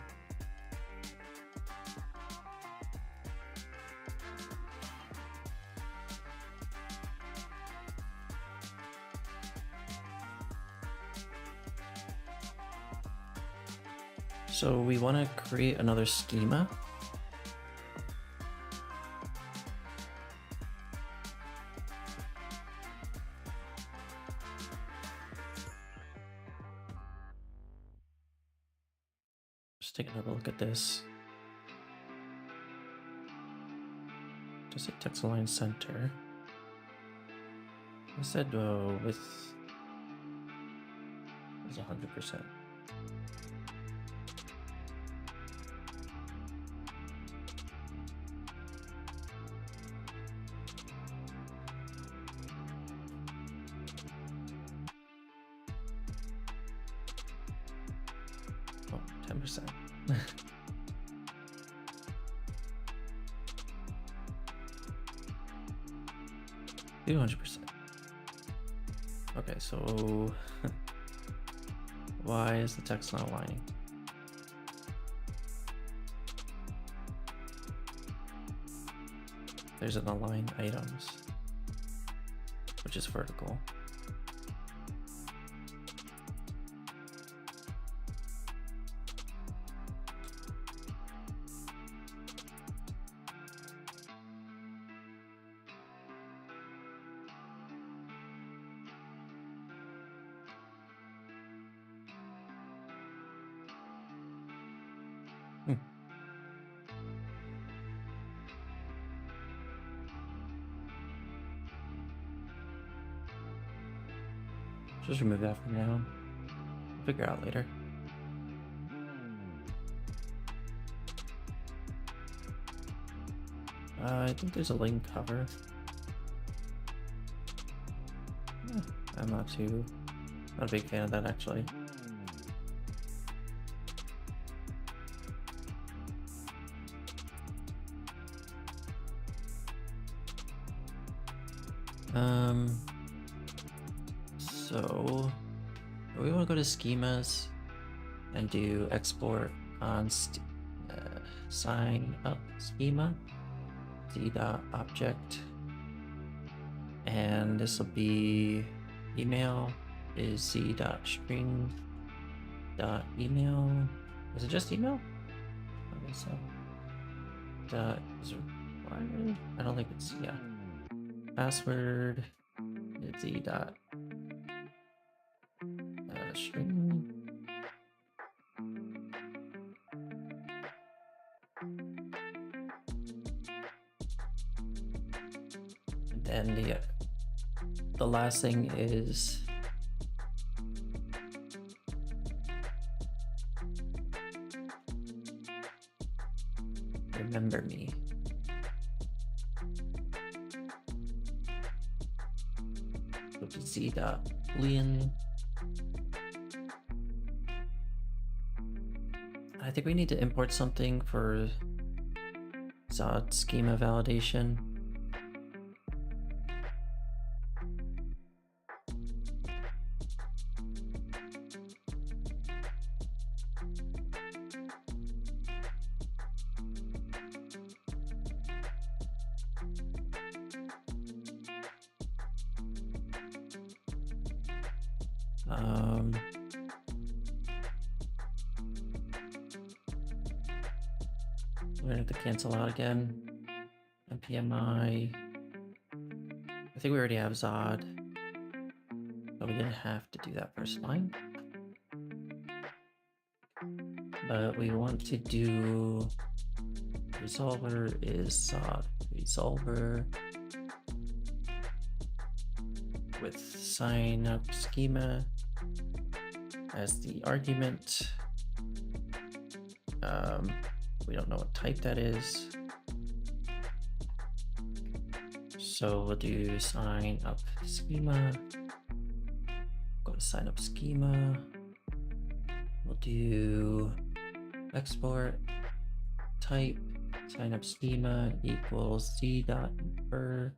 Speaker 1: So we want to create another schema. Just take another look at this. Just a text align center. I said with 100%. Oh, 10%. Do 100%. Okay, so why is the text not aligning? There's an align items, which is vertical. Just remove that for now. Figure out later. I think there's a link cover. I'm not a big fan of that actually. So we want to go to schemas and do export on sign up schema z.object, and this will be email is z.string.email. Is it just email? I guess so. Is it required? I don't think it's, yeah. Password is z dot string. And then the last thing is remember me. Z.boolean. I think we need to import something for Zod schema validation. We're gonna have to cancel out again. MPMI. I think we already have Zod, but we didn't have to do that first line. But we want to do resolver is Zod resolver with sign up schema as the argument. We don't know what type that is, so we'll do sign up schema. Go to sign up schema. We'll do export type sign up schema equals z.infer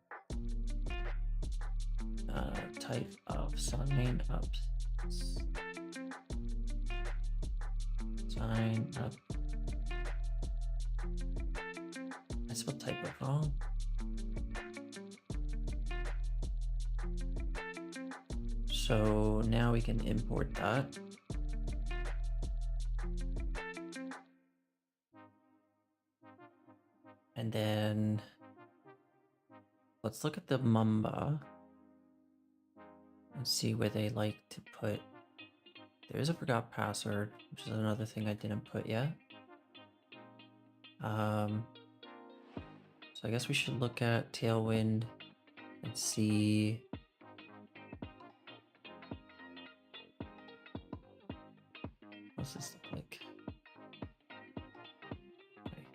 Speaker 1: type of sign up I spelled type it wrong. So now we can import that. And then let's look at the Mamba and see where they like to put. There is a forgot password, which is another thing I didn't put yet. So I guess we should look at Tailwind and see what's this look like. Okay.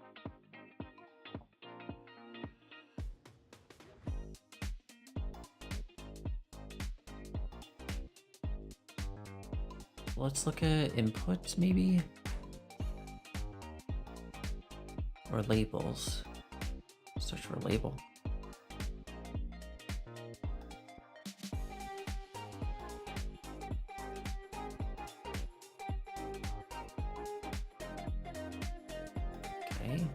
Speaker 1: Let's look at inputs maybe, or labels. Search for label. Okay.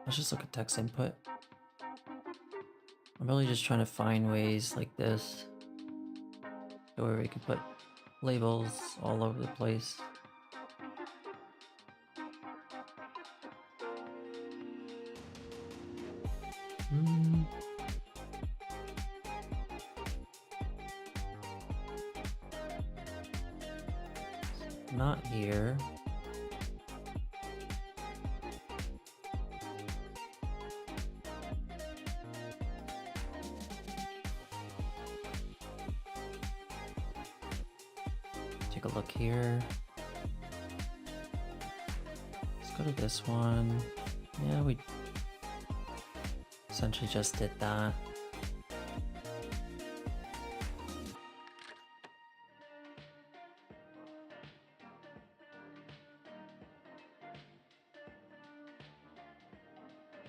Speaker 1: Let's just look at text input. I'm really just trying to find ways like this where we can put labels all over the place. Not here. take a look here. Let's go to this one. Yeah, we essentially just did that.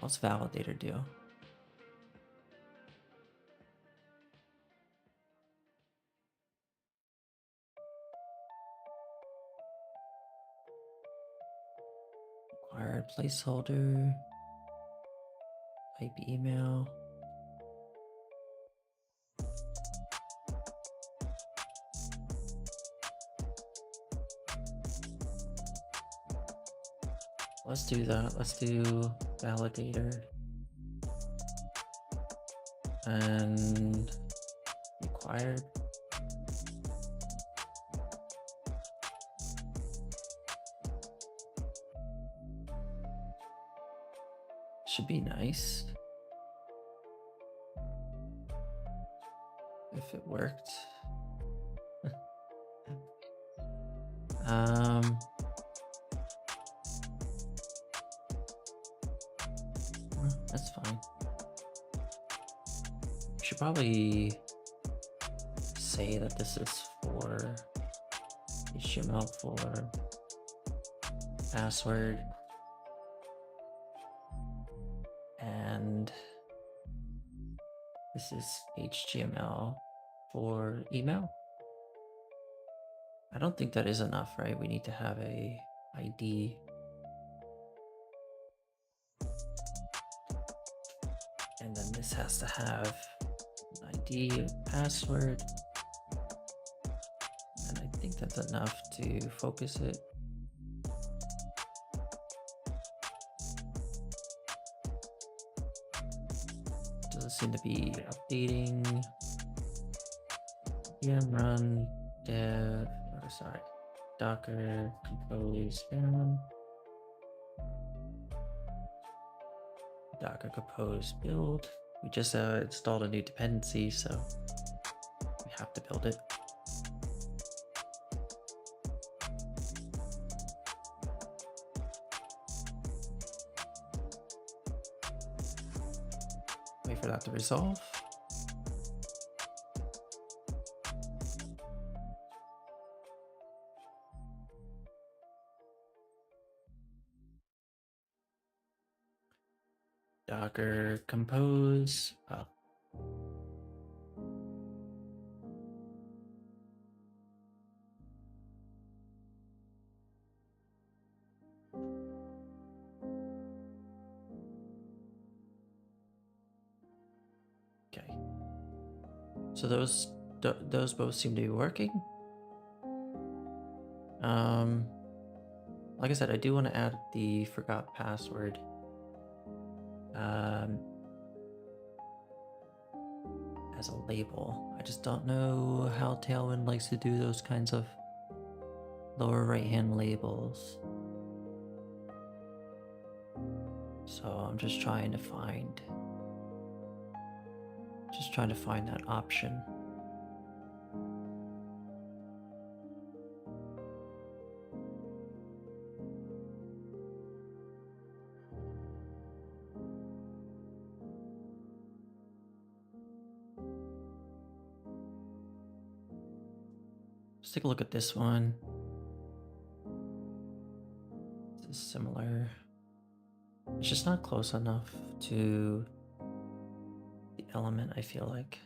Speaker 1: What's validator do? Required placeholder, type email. Let's do that. Let's do validator and required. Should be nice if it worked. That's fine. We should probably say that this is for HTML for password and this is HTML for email. I don't think that is enough, right? We need to have a ID. And then this has to have an ID, password. And I think that's enough to focus it. Doesn't seem to be updating. VM run dev, sorry, Docker compose down. Docker compose build. We just installed a new dependency, so we have to build it. Wait for that to resolve. Docker compose. Oh. Okay. So those both seem to be working. Like I said, I do want to add the forgot password. As a label. I just don't know how Tailwind likes to do those kinds of lower right hand labels. So I'm just trying to find that option. Let's take a look at this one. This is similar. It's just not close enough to the element, I feel like.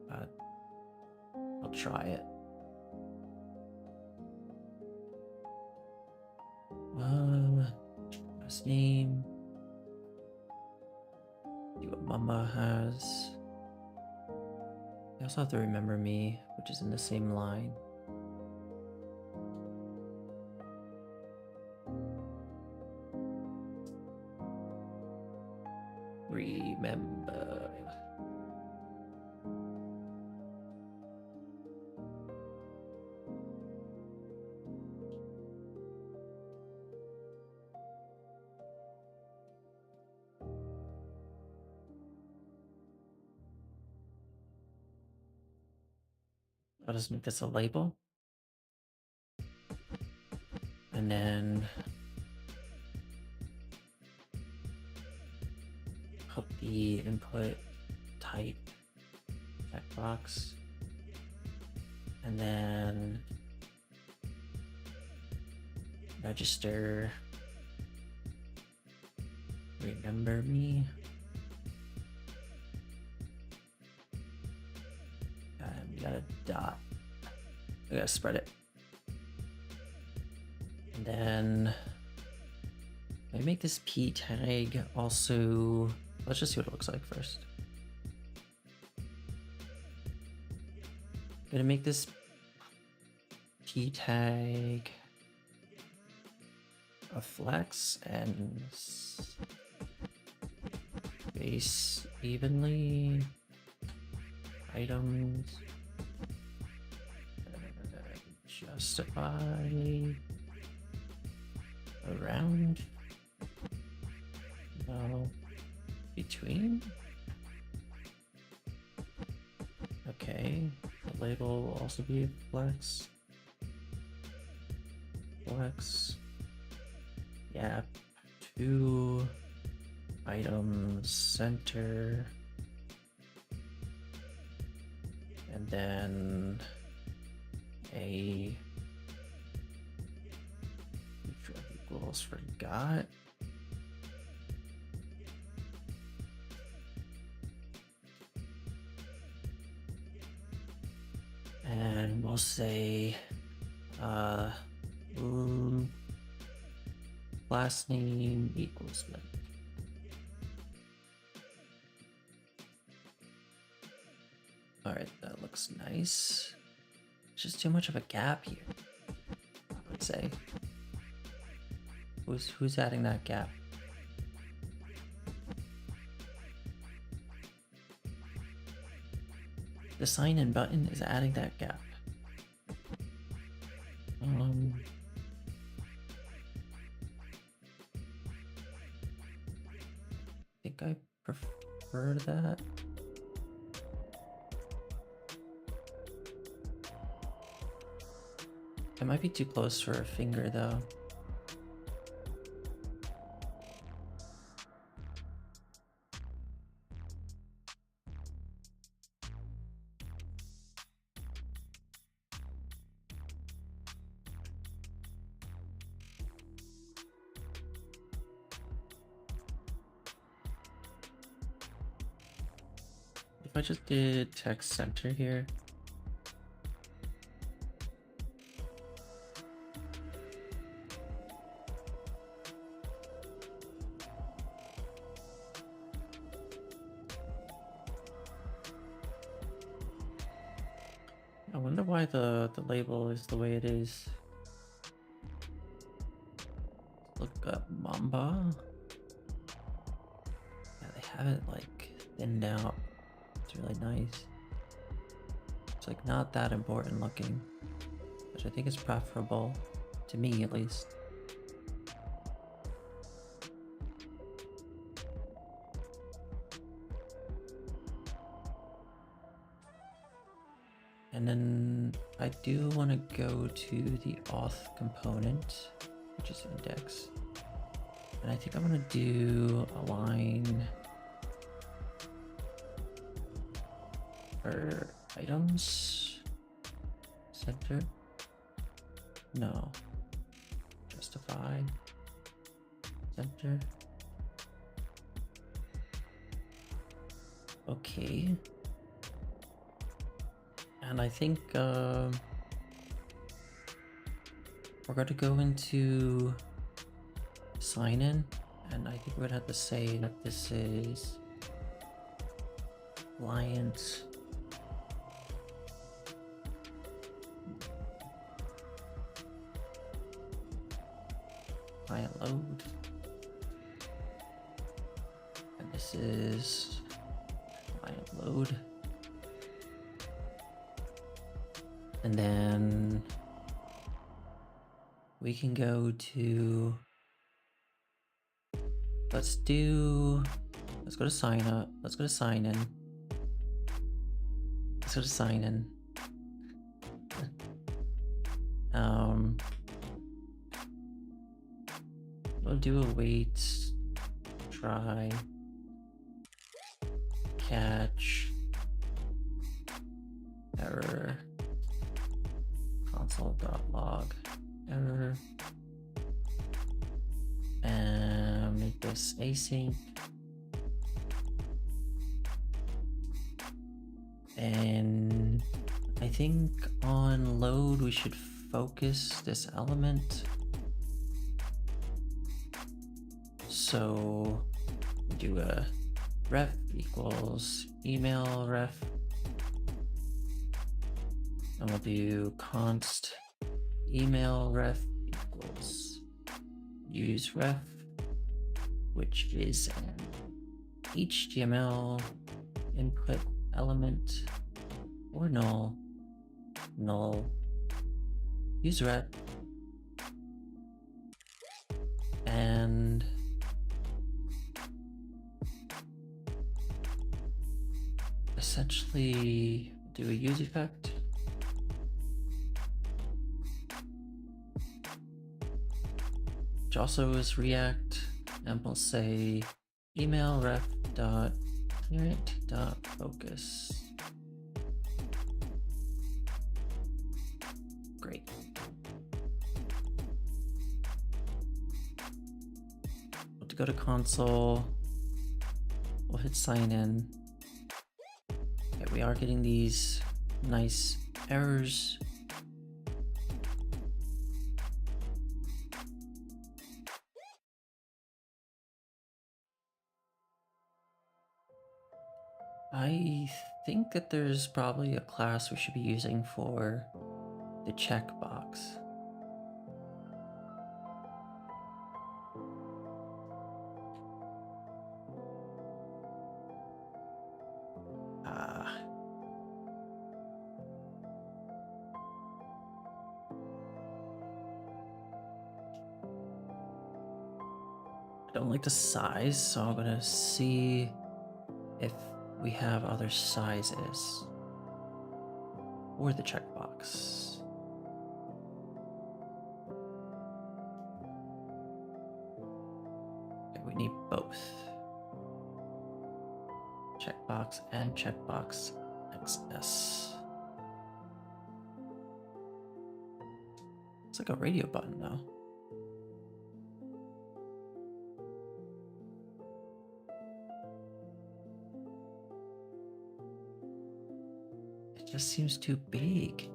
Speaker 1: But I'll try it. Last name. See what Mama has. I also have to remember me, which is in the same line. Remember. I'll just make this a label. And then put the input type checkbox. And then register remember me. And we got a dot. We gotta spread it. And then maybe make this p tag also. Let's just see what it looks like first. Gonna make this p tag a flex and space evenly. Items. Justify around. No. Between. Okay. The label will also be a flex. Flex. Yeah. 2 items center. And then a equals forgot. And we'll say last name equals length. All right, that looks nice. It's just too much of a gap here, I would say. Who's adding that gap? The sign in button is adding that gap. I think I prefer that. It might be too close for a finger though. If I just did text center here. I wonder why the label is the way it is. Look up Mamba. Yeah, they have it like thinned out. It's really nice. It's like not that important looking, which I think is preferable to me at least. And then I do want to go to the auth component, which is index. And I think I'm going to do align for items center. No. Justify center. Okay. And I think we're going to go into sign in, and I think we're going to have to say that this is client load, and this is client load. And then we can go to, let's go to sign up. Let's go to sign in. Let's go to sign in. We'll do await, try, catch, error, console.log, error, and make this async. And I think on load we should focus this element. So do a ref equals email ref, and we'll do const email ref equals use ref, which is an HTML input element or null use ref, and essentially do a use effect. Which also is React, and we'll say email ref dot parent dot focus. Great. We'll go to console. We'll hit sign in. Okay, we are getting these nice errors. I think that there's probably a class we should be using for the checkbox. I don't like the size, so I'm gonna see if we have other sizes for the checkbox. Okay, we need both checkbox and checkbox XS. It's like a radio button though. It just seems too big.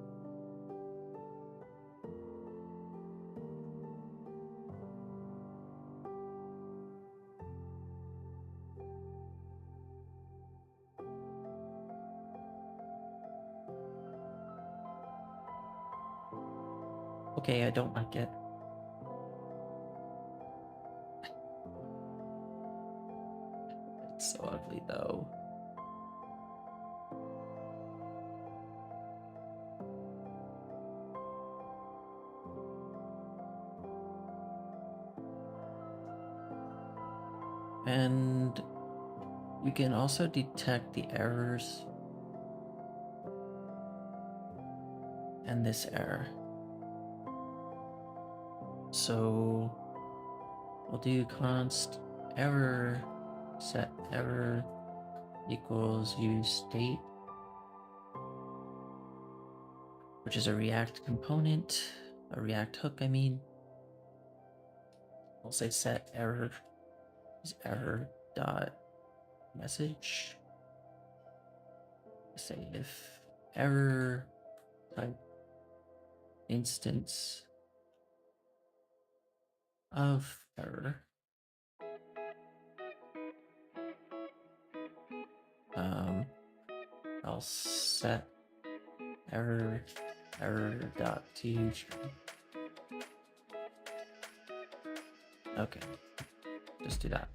Speaker 1: Okay, I don't like it. It's so ugly though. And you can also detect the errors and this error. So we'll do const error set error equals use state, which is a React component, a React hook, I mean. We'll say set error is error dot message. Say if error type instance of error I'll set error dot th. Okay, just do that.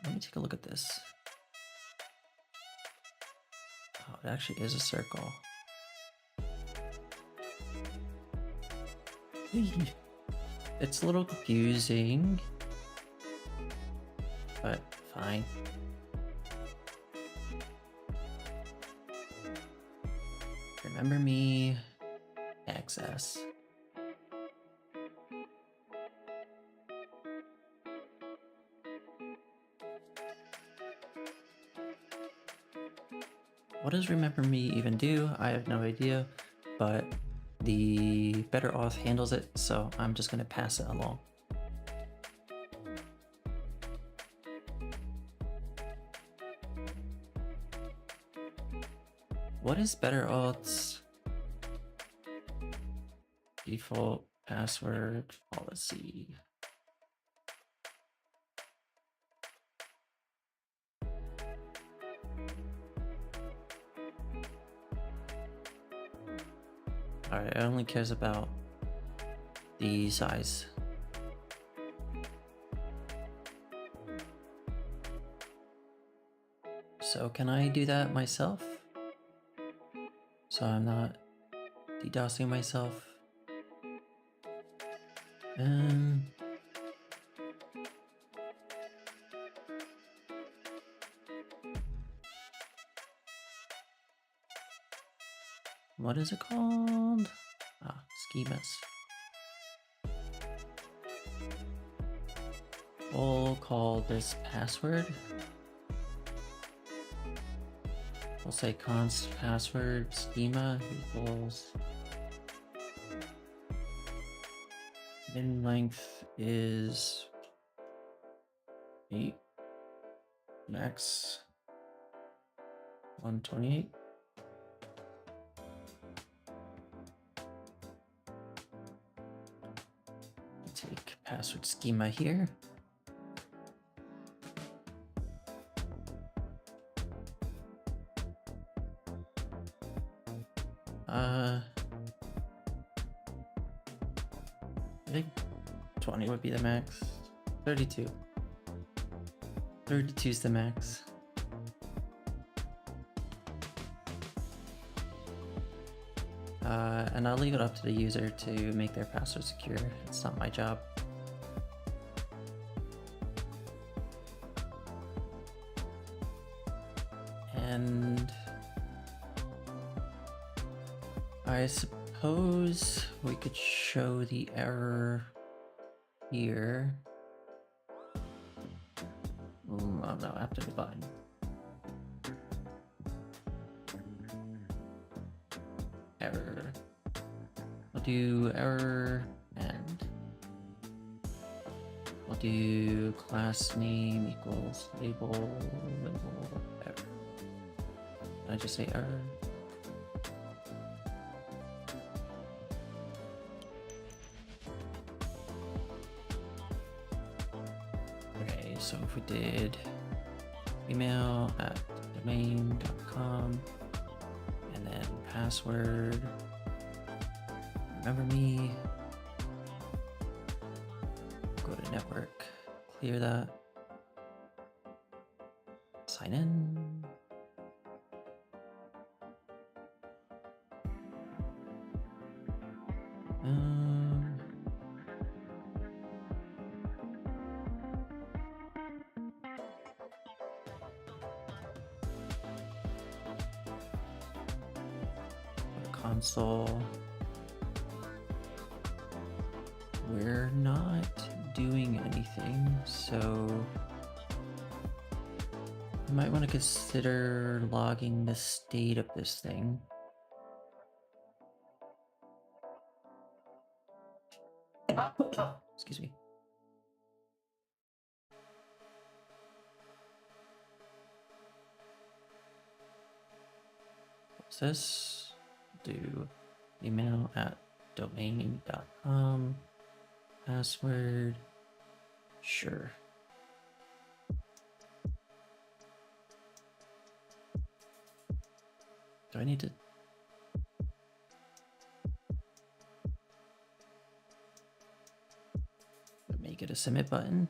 Speaker 1: Let me take a look at this. Oh, it actually is a circle. It's a little confusing, but fine. Remember me, access. What does remember me even do? I have no idea, but the better auth handles it, so I'm just gonna pass it along. What is better auth's default password policy? Alright, it only cares about the size. So can I do that myself? So I'm not DDoSing myself. What is it called? Ah, schemas. We'll call this password. We'll say const password schema equals min length is 8, max 128. Take password schema here. I think 20 would be the max. 32. 32 is the max. And I'll leave it up to the user to make their password secure. It's not my job. And I suppose we could show the error here. Oh no, after the button. Error. We'll do error and we'll do class name equals label error. Did I just say error? Okay, so if we did email at domain.com and then password, remember me, go to network, clear that, sign in. Console. We're not doing anything, so you might want to consider logging the state of this thing. Excuse me. What's this? Do email at domain.com, password, sure. Do I need to? Make it a submit button?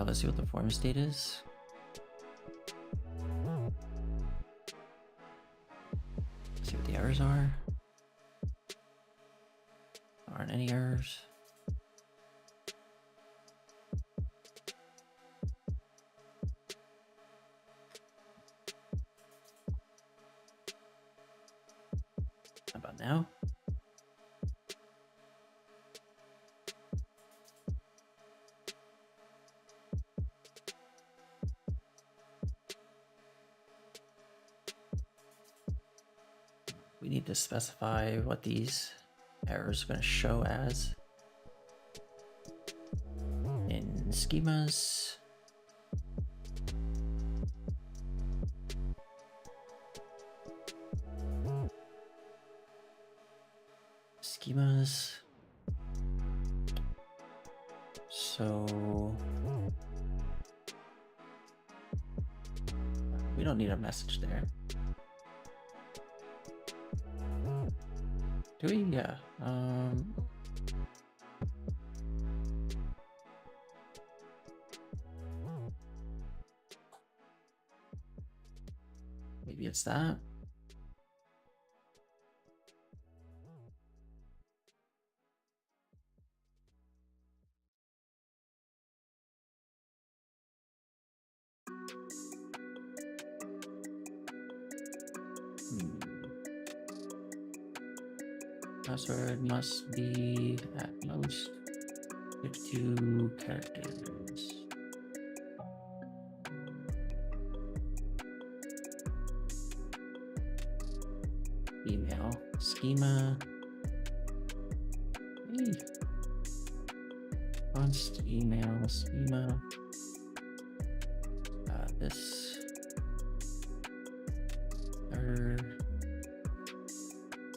Speaker 1: Let's see what the form state is. Let's see what the errors are. There aren't any errors. How about now? We need to specify what these errors are going to show as in schemas. So we don't need a message there. Do we? Yeah. Maybe it's that. Password must be at most 52 characters. Email schema. Hey. Const email schema. This error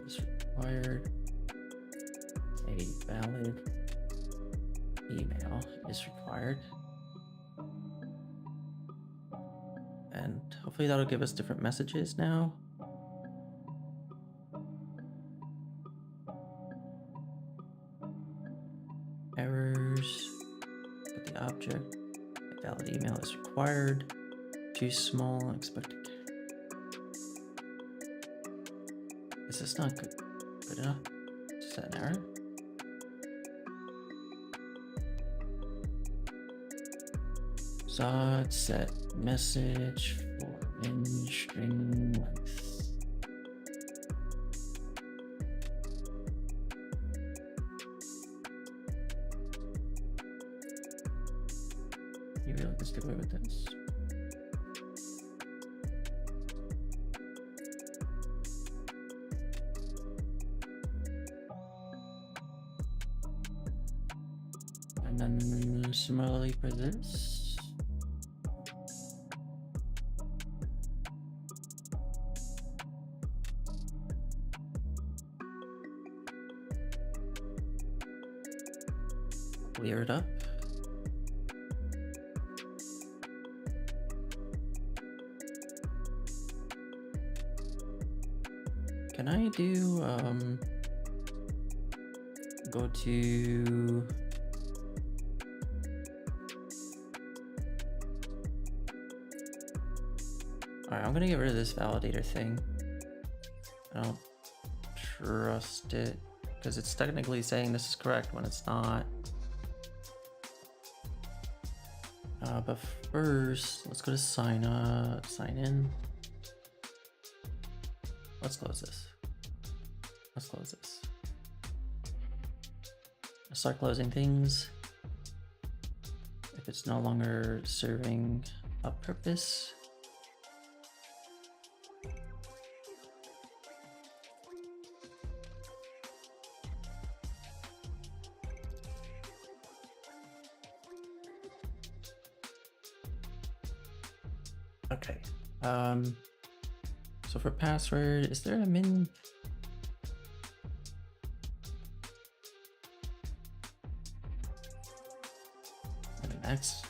Speaker 1: is required. A valid email is required. And hopefully that'll give us different messages now. Errors. Put the object. A valid email is required. Too small. Expected. Is this not good enough? Is that an error? Zod set message for in string length. You really can get away with this. And then similarly for this. Clear it up. Can I do go to alright, I'm gonna get rid of this validator thing. I don't trust it because it's technically saying this is correct when it's not. But first, let's go to sign in. Let's close this. Let's close this. I'll start closing things if it's no longer serving a purpose. Okay. So for password, is there a min? And an X.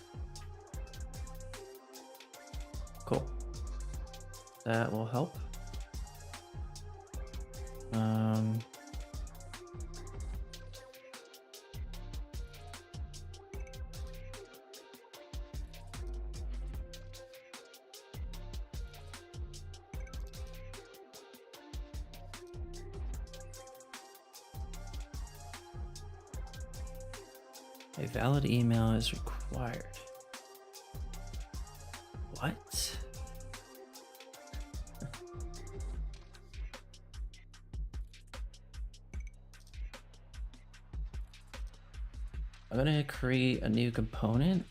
Speaker 1: Cool. That will help. A valid email is required. What? I'm gonna create a new component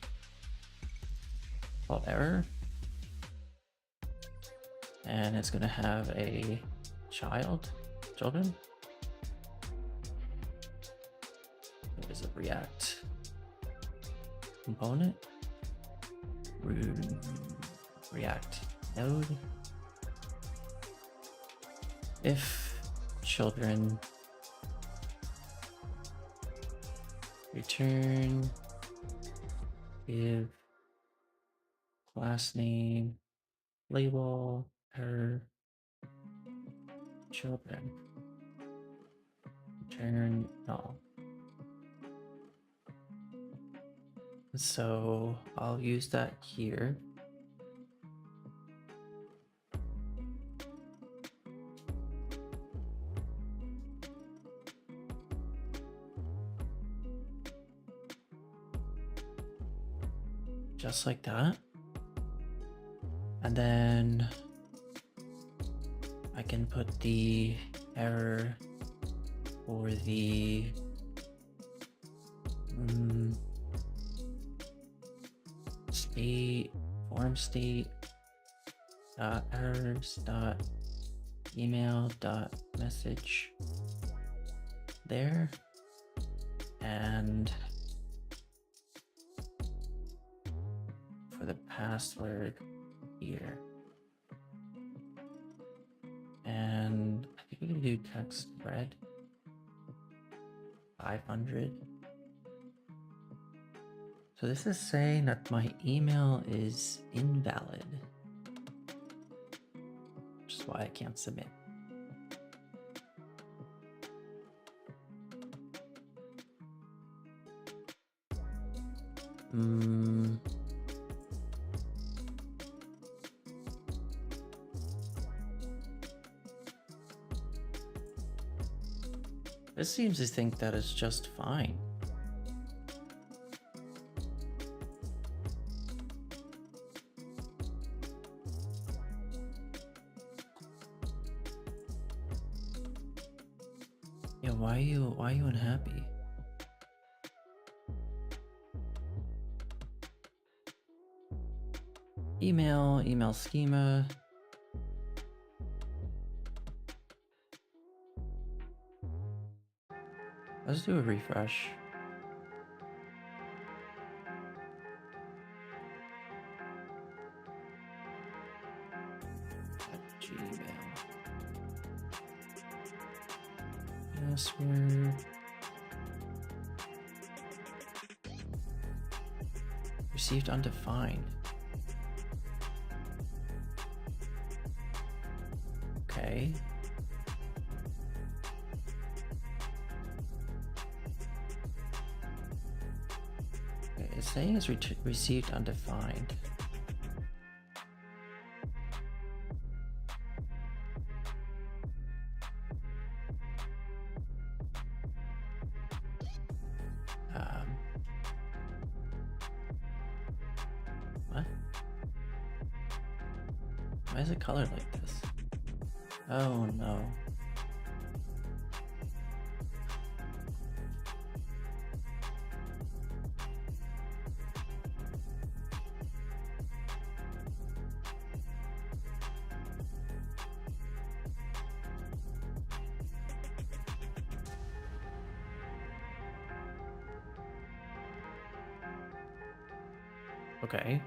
Speaker 1: called error, and it's gonna have a children. What is a React component? React node. If children return, give class name, label, her children, return null. So I'll use that here. Just like that. And then I can put the error for the state, form state, errors email message there, and for the password here. And I think we can do text spread 500. So this is saying that my email is invalid, which is why I can't submit. This seems to think that it's just fine. Yeah, why are you unhappy? Email schema. Let's do a refresh. Gmail. Password. Received undefined. Okay. It's saying it's received undefined. What? Why is it colored like this? Oh no. Okay.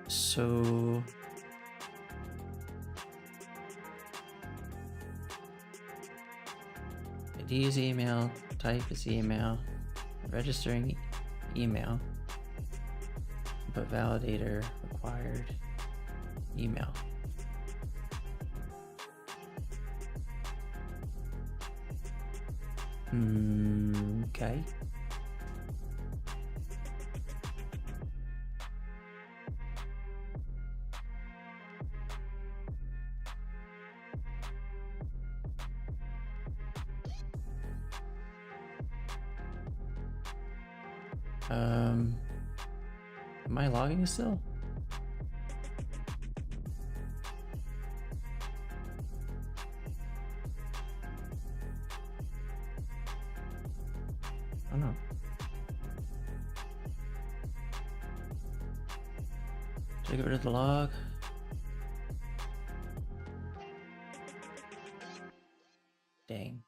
Speaker 1: So ID is email, type is email, registering email, but validator required email. Okay. Am I logging still? I don't know. Should I get rid of the log? Dang.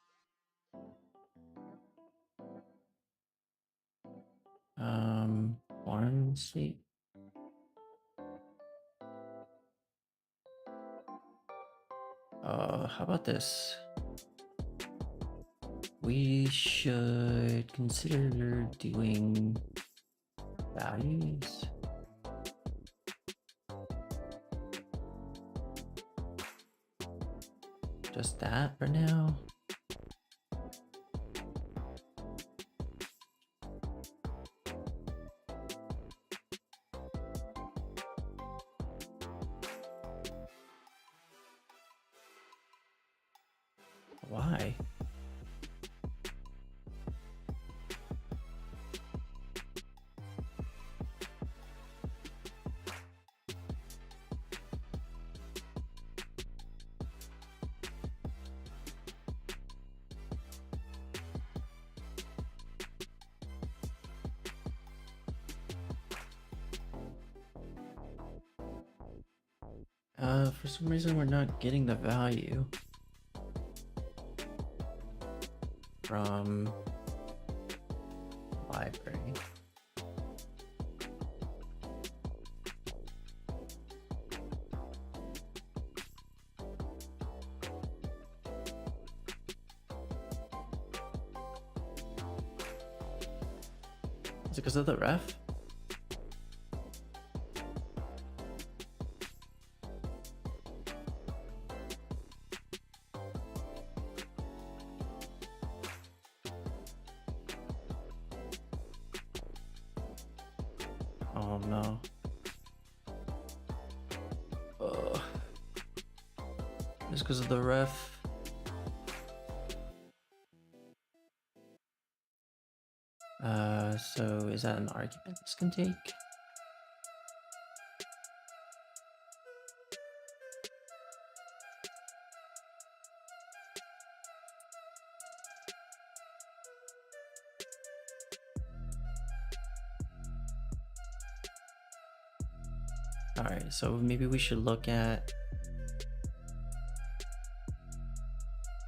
Speaker 1: Foreign state. How about this? We should consider doing values. Just that for now. Why? For some reason we're not getting the value from library. Is it because of the ref? Oh no. Just because of the ref. So is that an argument this can take? Alright, so maybe we should look at,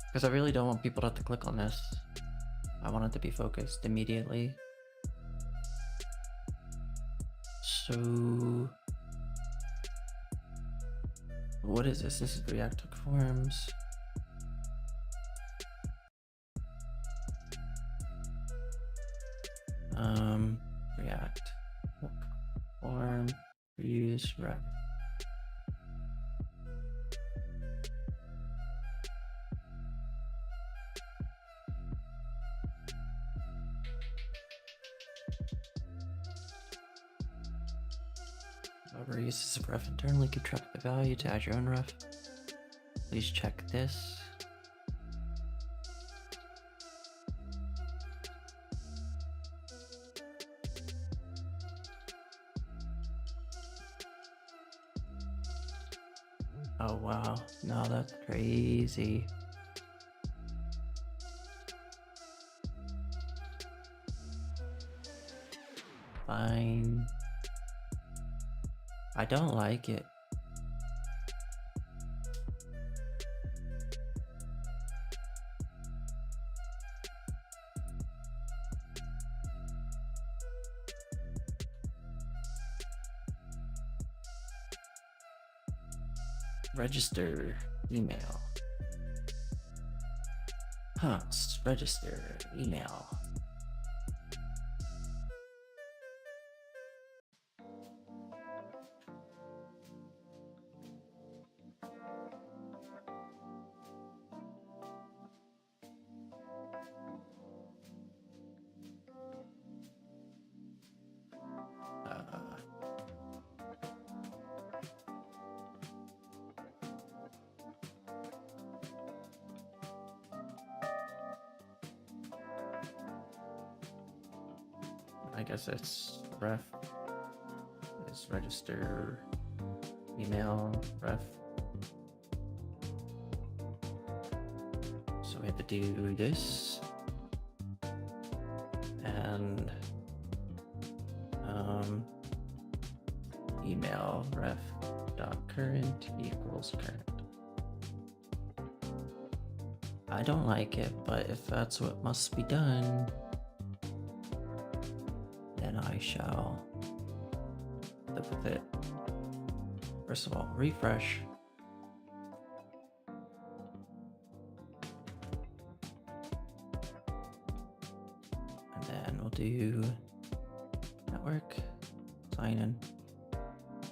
Speaker 1: because I really don't want people to have to click on this. I want it to be focused immediately. So what is this? This is React Hook Forms. React Hook Form use ref. Whoever uses a ref internally, keep track of the value to add your own ref. Please check this. Oh wow, no, that's crazy. Fine. I don't like it. Register email. Register email. I guess it's ref is register email ref. So we have to do this and email ref dot current equals current. I don't like it, but if that's what must be done, then I shall live with it. First of all, refresh. And then we'll do network, sign in.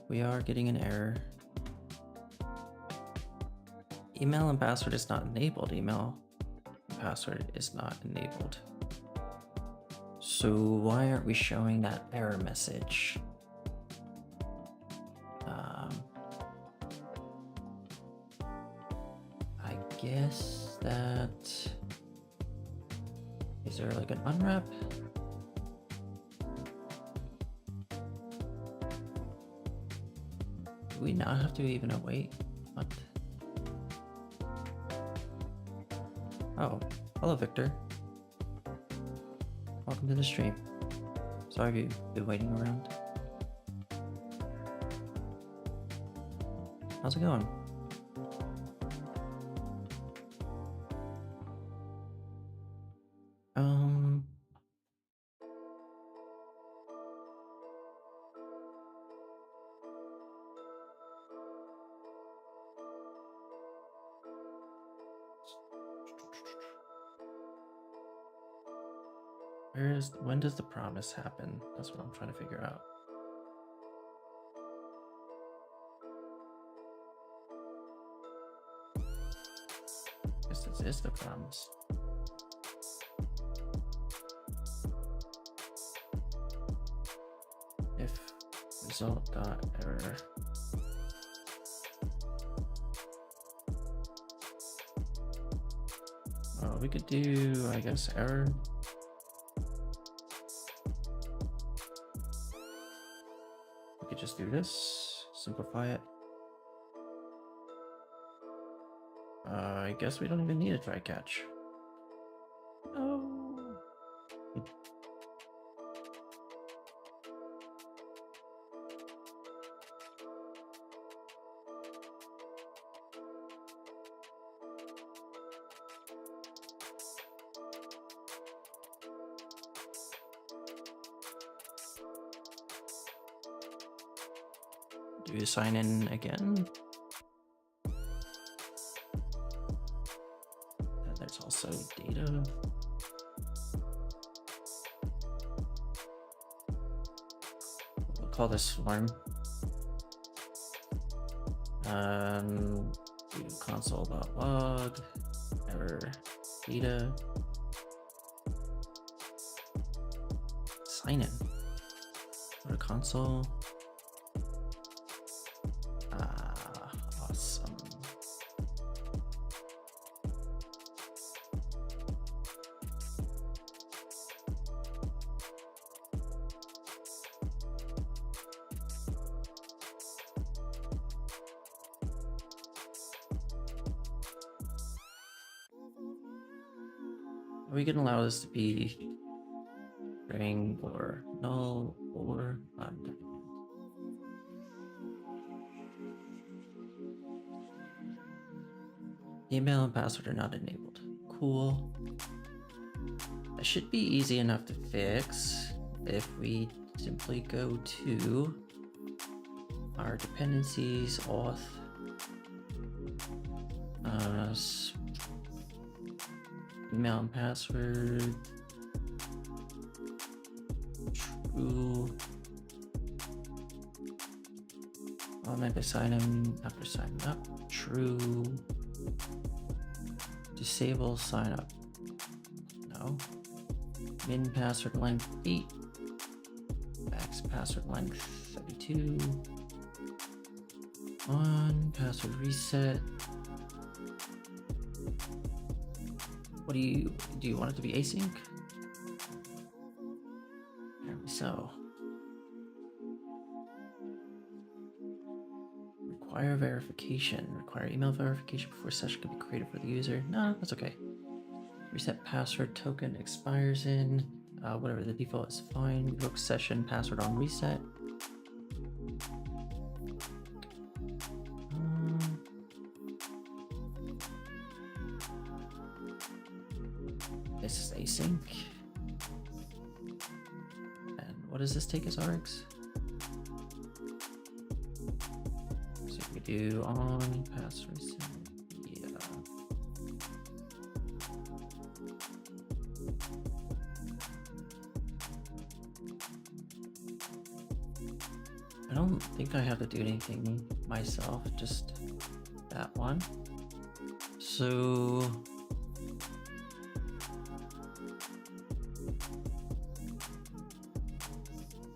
Speaker 1: We are getting an error. Email and password is not enabled. Email and password is not enabled. So why aren't we showing that error message? I guess that... Is there like an unwrap? Do we not have to even await? What? Oh, hello Victor. Welcome to the stream. Sorry you've been waiting around. How's it going? When does the promise happen? That's what I'm trying to figure out. Guess this is the promise. If result dot error. Oh, we could do, I guess, error. We could just do this, simplify it. I guess we don't even need a try catch. Oh. Do you sign in again? And there's also data. We'll call this swarm. Do console.log error data. Sign in. Go to console. Awesome. Are we gonna allow this to be string or null or undefined? Email and password are not enabled. Cool. That should be easy enough to fix if we simply go to our dependencies, auth, email and password, true. Maybe sign in after signing up, true. Disable sign up. No. Min password length 8. Max password length 32. On password reset. What do you want it to be async? So, require verification. Require email verification before session can be created for the user. No, that's okay. Reset password token expires in whatever the default is fine. Revoke session password on reset. This is async. And what does this take as args? So we do on pass reset. Yeah. I don't think I have to do anything myself, just that one. So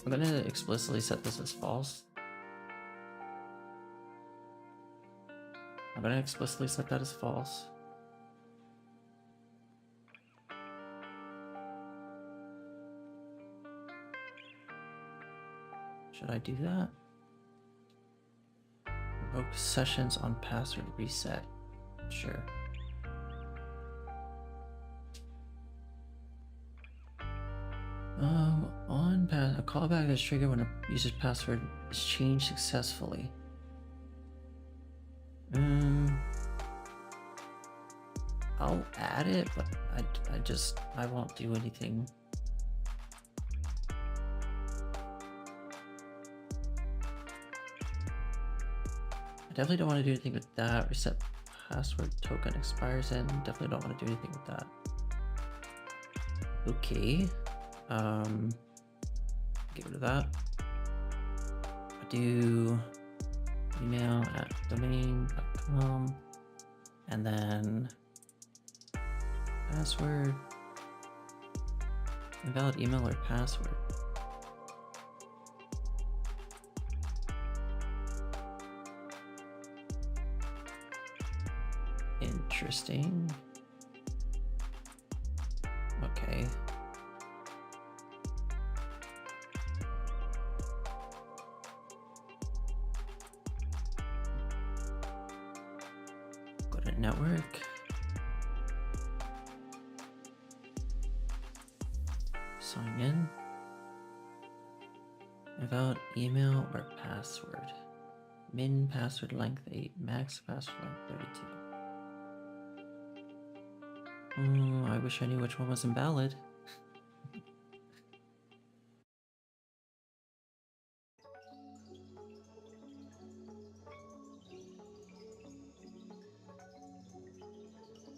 Speaker 1: I'm gonna explicitly set this as false. I'm gonna explicitly set that as false. Should I do that? Revoke sessions on password reset. Sure. A callback is triggered when a user's password is changed successfully. I'll add it, but I won't do anything. I definitely don't want to do anything with that. Reset password token expires in. Definitely don't want to do anything with that. Okay. Get rid of that. I do email at domain.com and then password, invalid email or password. Interesting. Okay. Go to network. Sign in. Invalid email or password. Min password length 8, max password length 32. I wish I knew which one was invalid.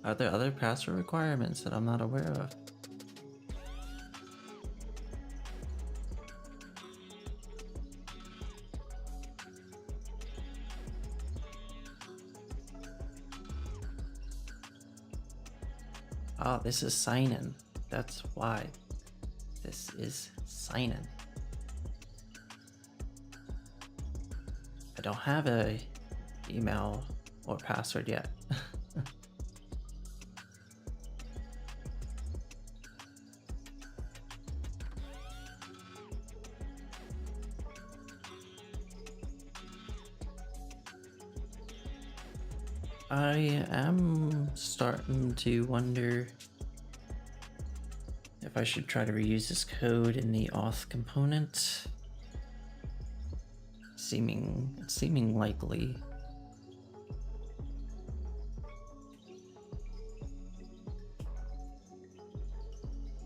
Speaker 1: Are there other password requirements that I'm not aware of? Oh, this is sign-in. That's why. This is sign-in. I don't have a email or password yet. I am starting to wonder if I should try to reuse this code in the auth component. Seeming likely.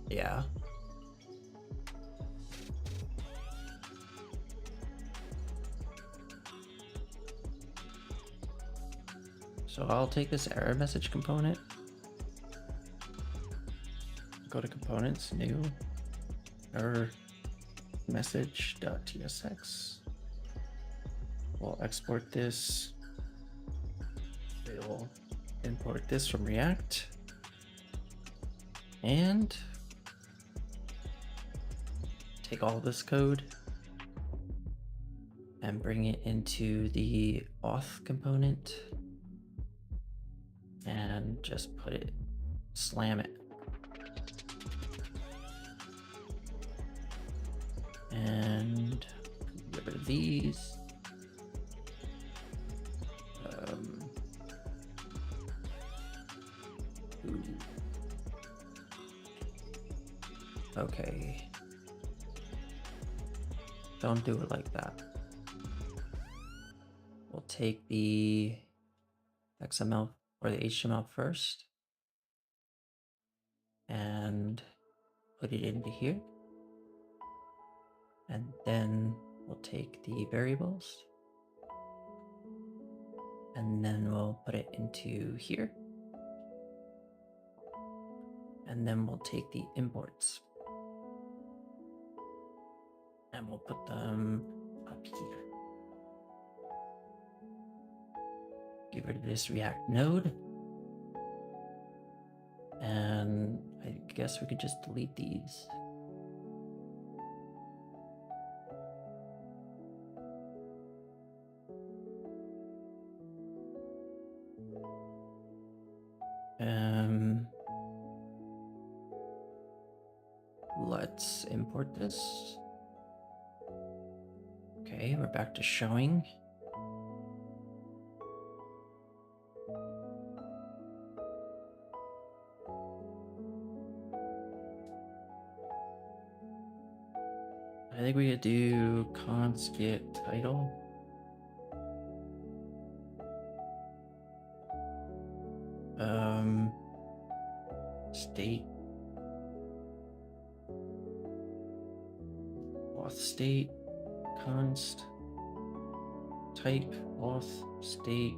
Speaker 1: Yeah. So I'll take this error message component, go to components, new, error message.tsx. We'll export this. We'll import this from React. And take all this code and bring it into the auth component. And just put it, slam it. And get rid of these. Ooh. Okay. Don't do it like that. We'll take the XML or the HTML first and put it into here. And then we'll take the variables and then we'll put it into here. And then we'll take the imports and we'll put them up here. Get rid of this React node. And I guess we could just delete these. Let's import this. Okay, we're back to showing. I think we could do const get title. State. Auth state const type auth state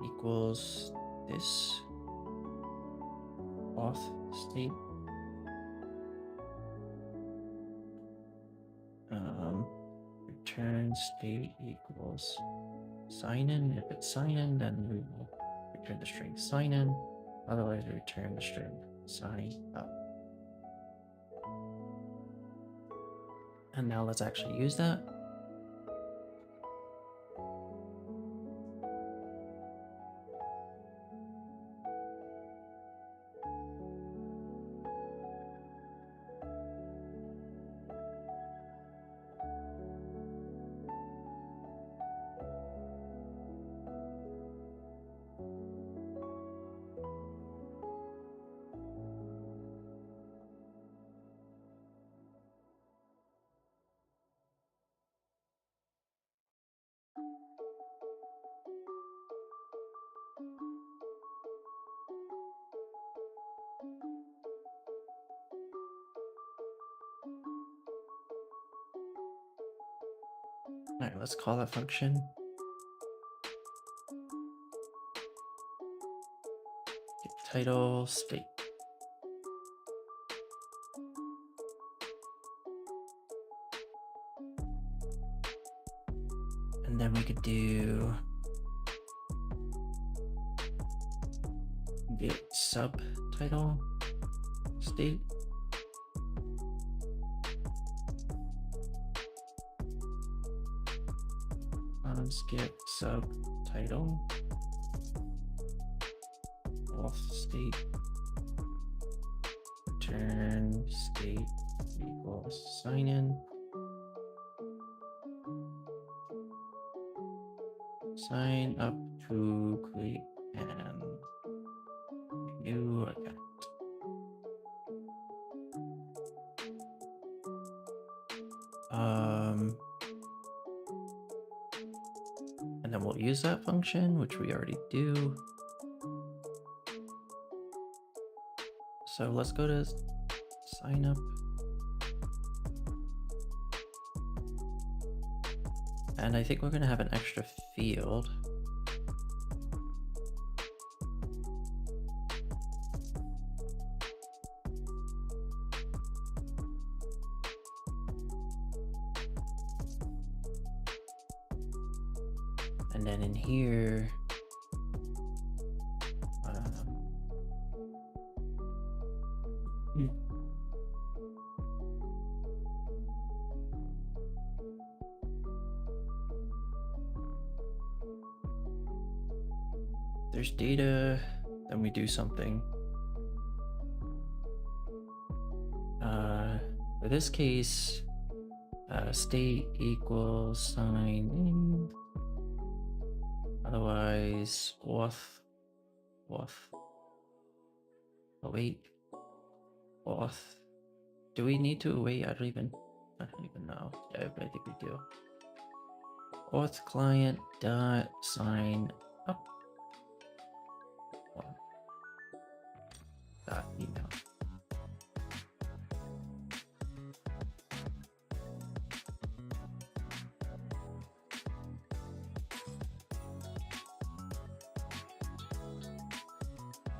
Speaker 1: equals this auth state. Return state equals sign in. If it's sign in, then we will return the string sign in. Otherwise, we return the string sign up. And now let's actually use that. All right, let's call that function. Get title state. And then we could do get subtitle state. Let's get subtitle auth state return state equals sign in. Sign up to create an new account. And then we'll use that function, which we already do. So let's go to sign up. And I think we're going to have an extra field. And then in here, there's data, then we do something. For this case, State equals sign in. Otherwise, auth. Oh wait, auth. Do we need to wait? I don't even know. Yeah, I think we do. Auth client dot sign up. Dot email.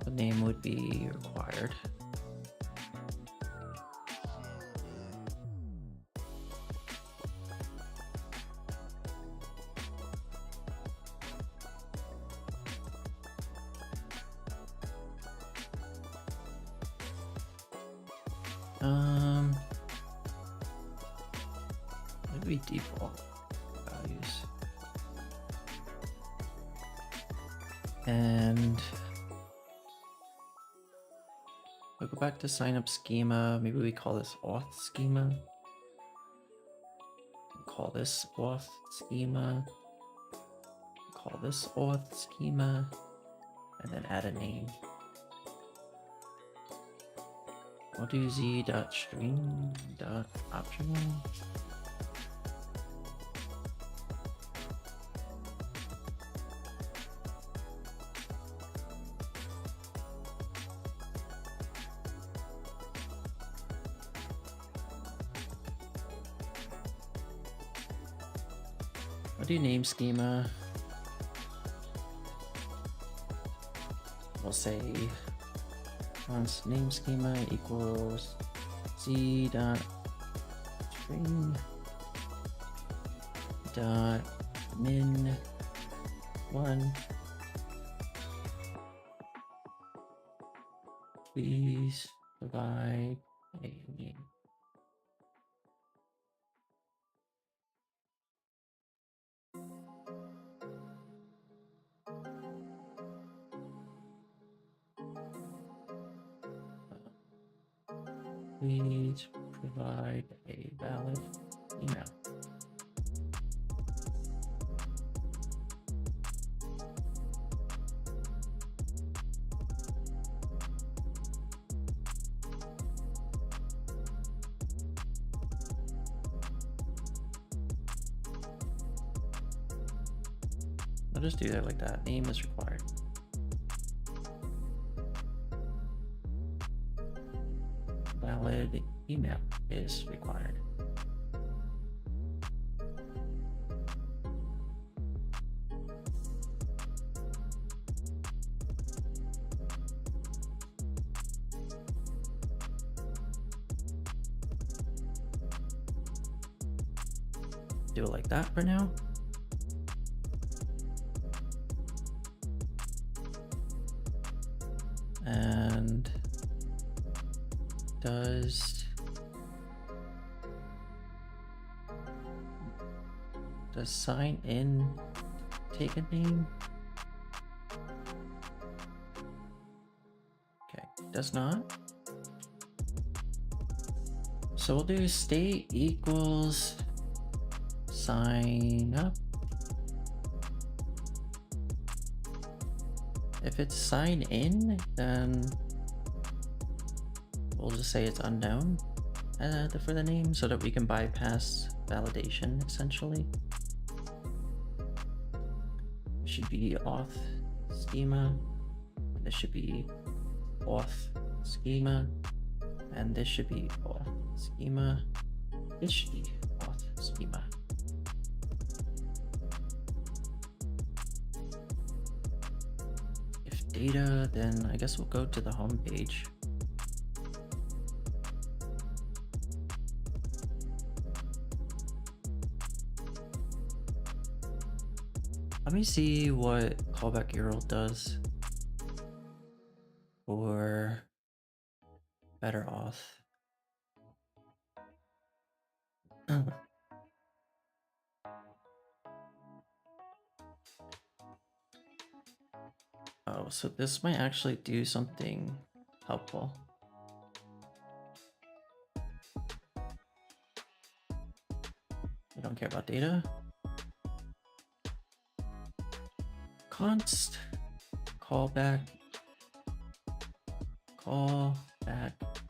Speaker 1: The name would be required. Maybe default values. And we'll go back to sign up schema. Maybe we call this auth schema. Call this auth schema. Call this auth schema. And then add a name. We'll do z.string.optional. I'll do name schema. We'll say once name schema equals z dot string dot min 1. Please provide a name. Please provide a valid email. I'll just do that like that. Name is required. Valid email is required. Do it like that for now. And does sign in take a name? Okay, does not. So we'll do state equals sign up. If it's sign in, then we'll just say it's unknown for the name so that we can bypass validation essentially. Should be auth schema. This should be auth schema. And this should be auth schema. This should be auth schema. If data, then I guess we'll go to the home page. Let me see what callback URL does for better auth. Oh, so this might actually do something helpful. We don't care about data. Const callback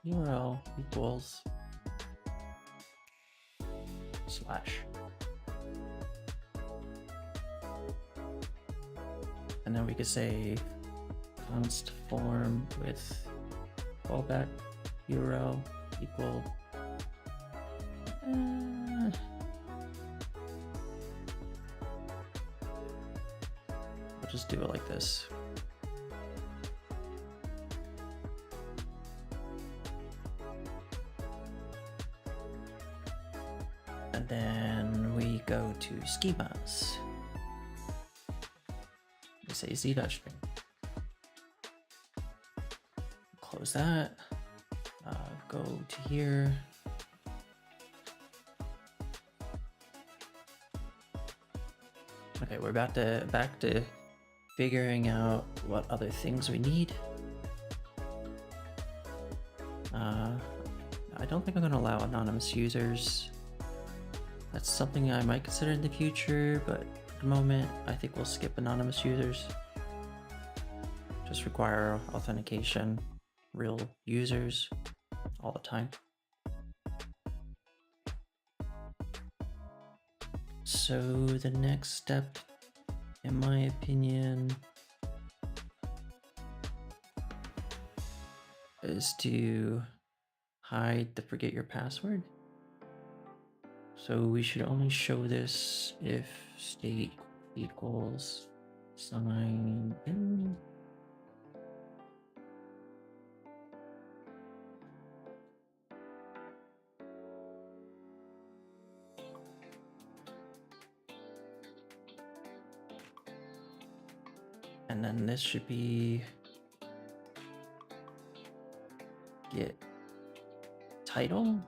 Speaker 1: URL equals slash. And then we could say const form with callback URL equal we'll just do it like this. And then we go to schemas. We say z.string. Close that. Go to here. Okay, we're back to figuring out what other things we need. I don't think I'm going to allow anonymous users. That's something I might consider in the future, but at the moment, I think we'll skip anonymous users. Just require authentication, real users all the time. So the next step, in my opinion, is to hide the forget your password. So we should only show this if state equals sign in. And then this should be get title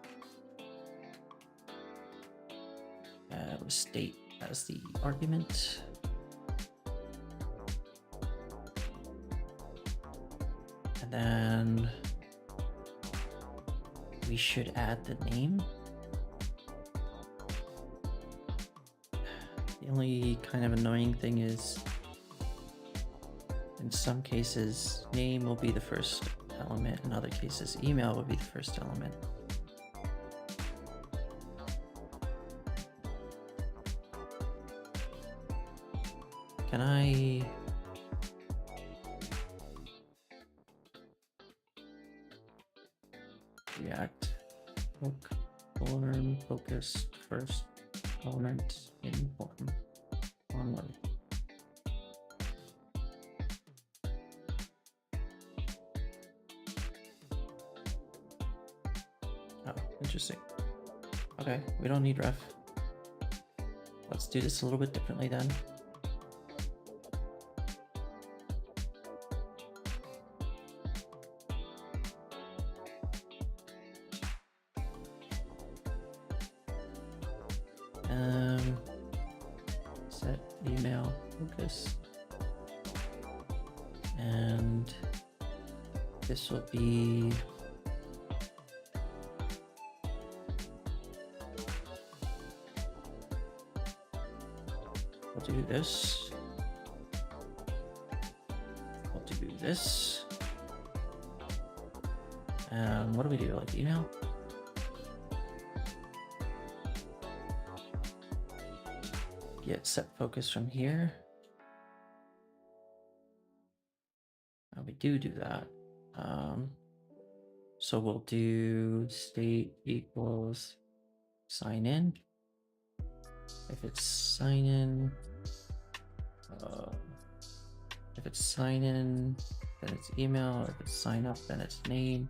Speaker 1: with state as the argument. And then we should add the name. The only kind of annoying thing is in some cases, name will be the first element. In other cases, email will be the first element. Can I... React hook form focused first element in form onward. Oh, interesting. Okay, we don't need ref. Let's do this a little bit differently then. Set email focus, and this will be we'll do this. We'll do this. And what do we do? Like email? Get set focus from here. We do that. So we'll do state equals sign in. If it's sign in, then it's email. If it's sign up, then it's name.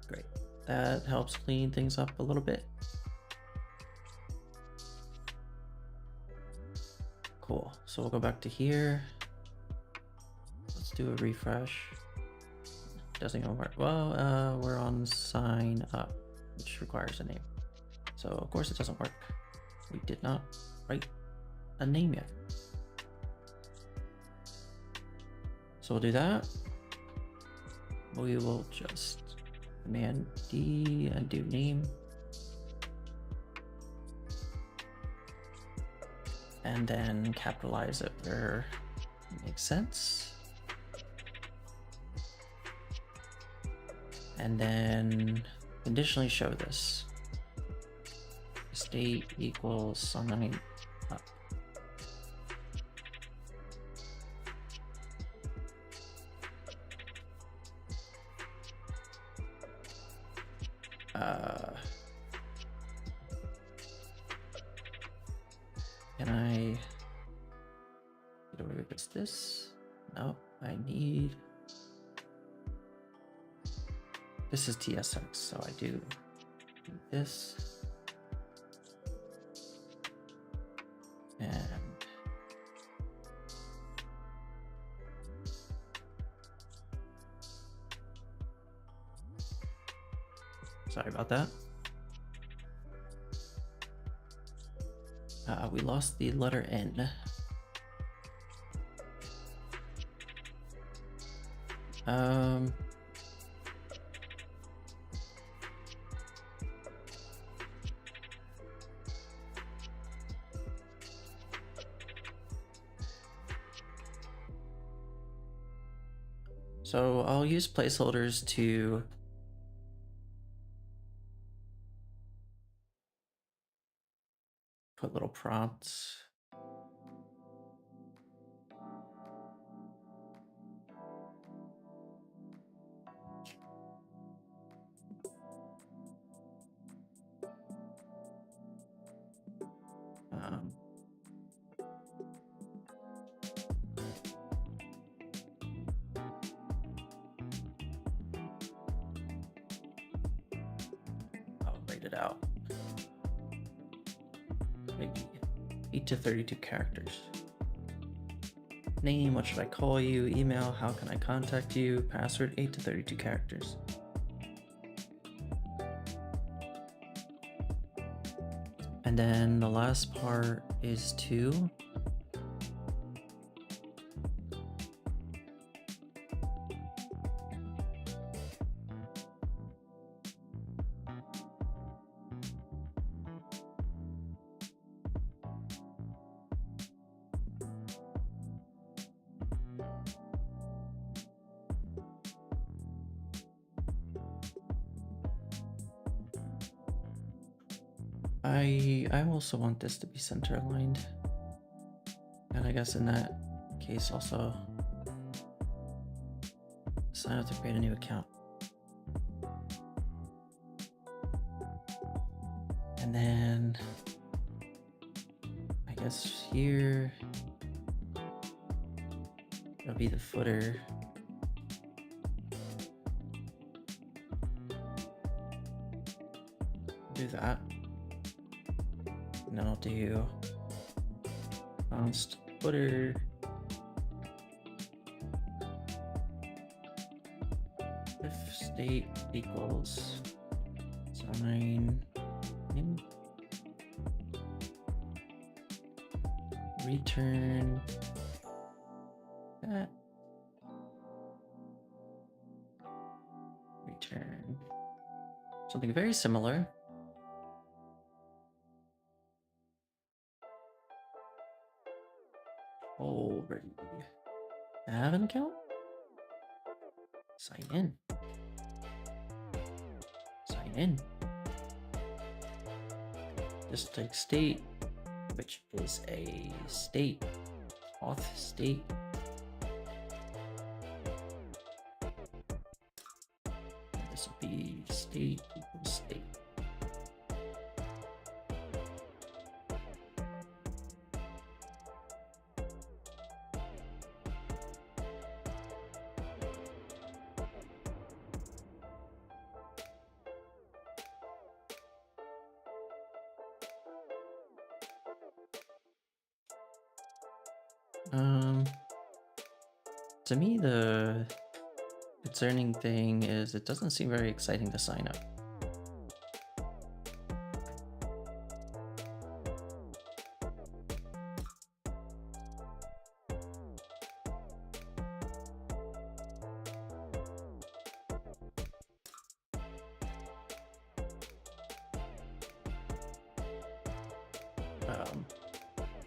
Speaker 1: Great. That helps clean things up a little bit. Cool. So we'll go back to here. Let's do a refresh. Doesn't even work. Well, we're on sign up, which requires a name. So of course it doesn't work. We did not write a name yet. So we'll do that. We will just command D and do name. and then capitalize it where it makes sense. And then conditionally show this. State equals something up. Can I get away with this? No, I need. This is TSX, so I do need this. And sorry about that. We lost the letter N. So I'll use placeholders to put little prompts. I'll write it out. Maybe 8 to 32 characters. Name, what should I call you? Email, how can I contact you? Password, 8 to 32 characters. And then the last part is to I also want this to be center aligned, and I guess in that case also sign up to create a new account. And then I guess here it'll be the footer. Do that. And then I'll do const footer if state equals sign in, return that, return something very similar. Already have an account? Sign in. Sign in. Just take state, which is a state, auth state. This will be state equals state. To me, the concerning thing is it doesn't seem very exciting to sign up.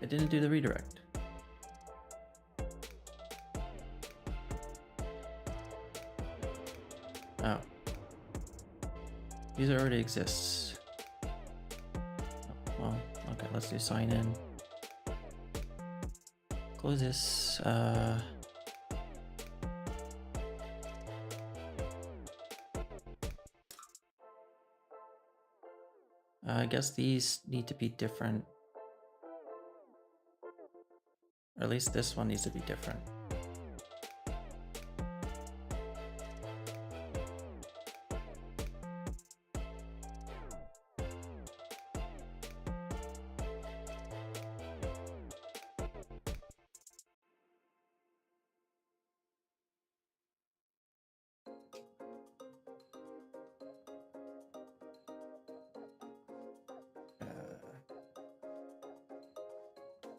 Speaker 1: It didn't do the redirect. Oh. User already exists. Oh, well, okay, let's do sign in. Close this. I guess these need to be different. Or at least this one needs to be different.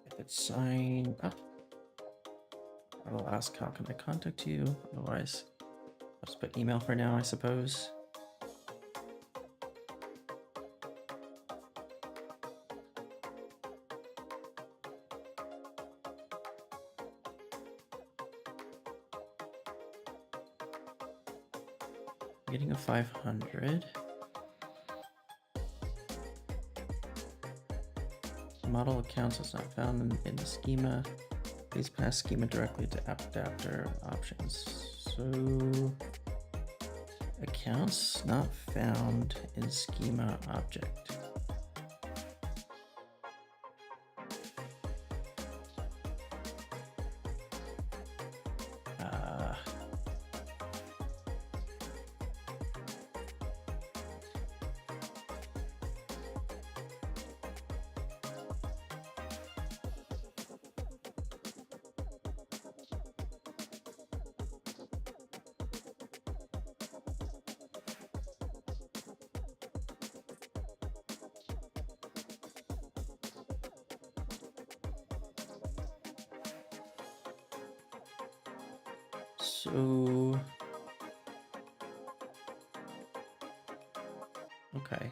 Speaker 1: If it's sign up, I will ask how can I contact you. Otherwise, I'll just put email for now, I suppose. Getting a 500. Model accounts is not found in the schema. Please pass schema directly to app adapter options. So accounts not found in schema object. So, okay.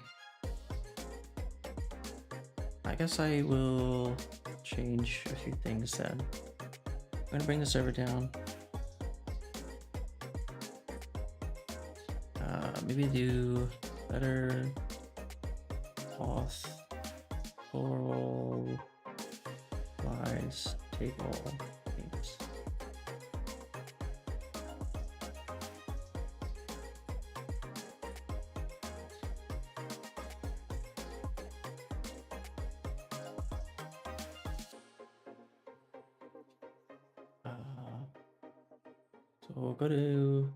Speaker 1: I guess I will change a few things then. I'm gonna bring the server down. Maybe do better auth oral wise table names. So we'll go to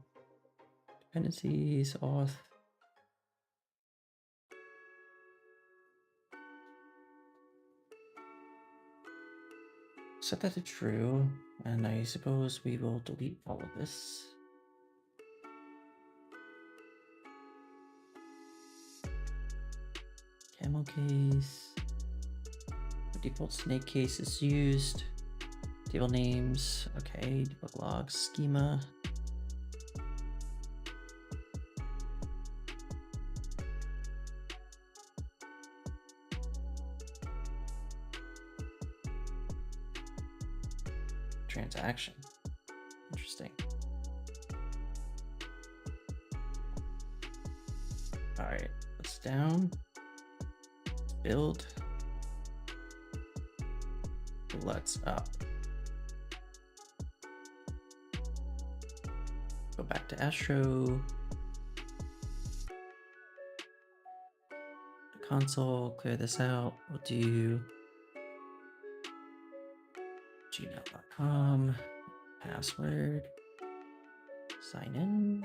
Speaker 1: dependencies, auth. Set that to true, and I suppose we will delete all of this. Camel case. The default snake case is used. Table names, okay, debug logs, schema. Transaction, interesting. All right, let's down, build, let's up. Go back to Astro. Console, clear this out. We'll do gmail.com, password, sign in.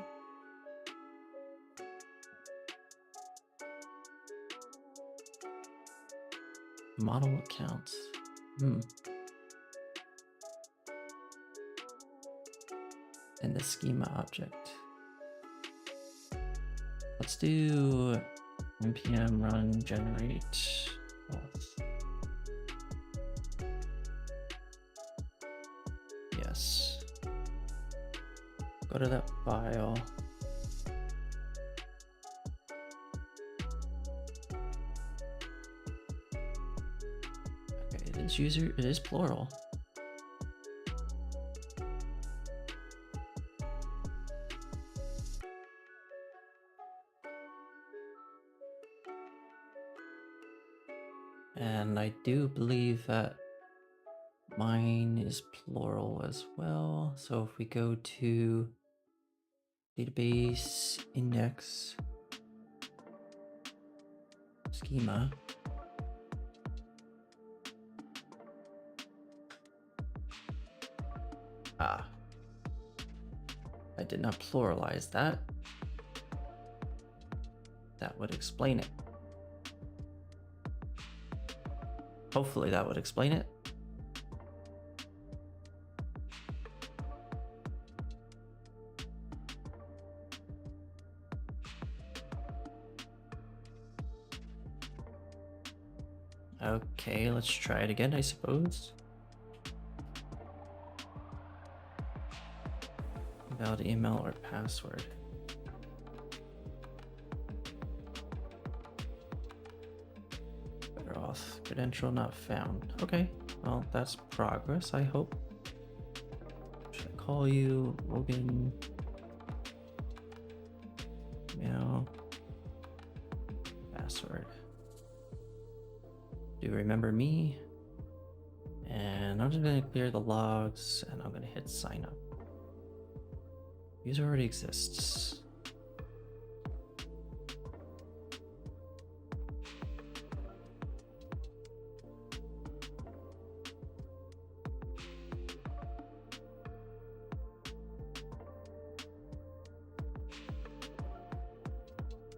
Speaker 1: Model accounts. And the schema object. Let's do npm run generate auth. Yes. Go to that file. Okay, it is user, it is plural. And I do believe that mine is plural as well. So if we go to database index schema, I did not pluralize that. That would explain it. Hopefully that would explain it. Okay, let's try it again, I suppose. Valid email or password. Better auth credential not found. Okay, well, that's progress, I hope. Should I call you Logan? Email. Password. Do you remember me? And I'm just gonna clear the logs and I'm gonna hit sign up. User already exists.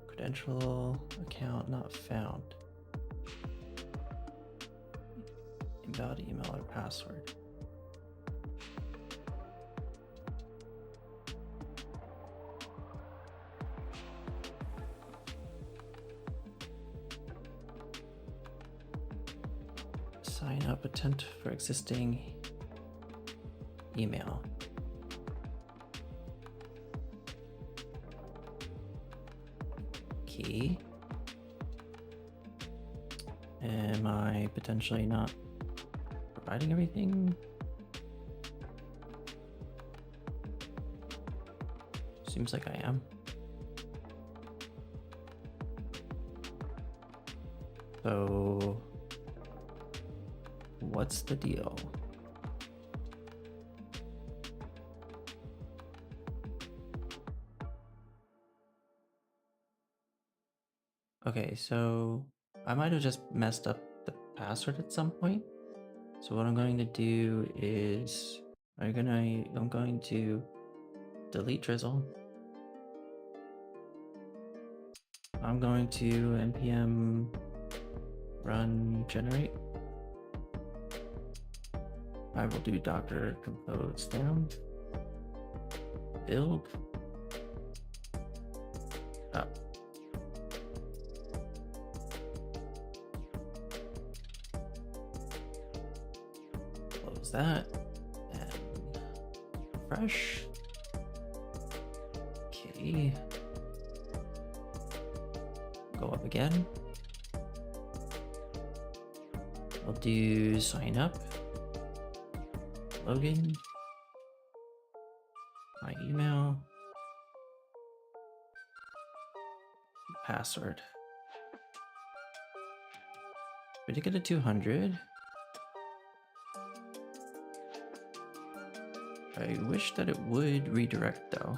Speaker 1: Credential account not found. Invalid email or password. Sign up attempt for existing email. Key. Am I potentially not providing everything? Seems like I am. So what's the deal? Okay, so I might have just messed up the password at some point. So what I'm going to do is I'm going to delete Drizzle. I'm going to npm run generate. I will do docker compose down build up. Close that and refresh. Okay. Go up again. I'll do sign up. Login. My email. Password. We did get a 200. I wish that it would redirect though.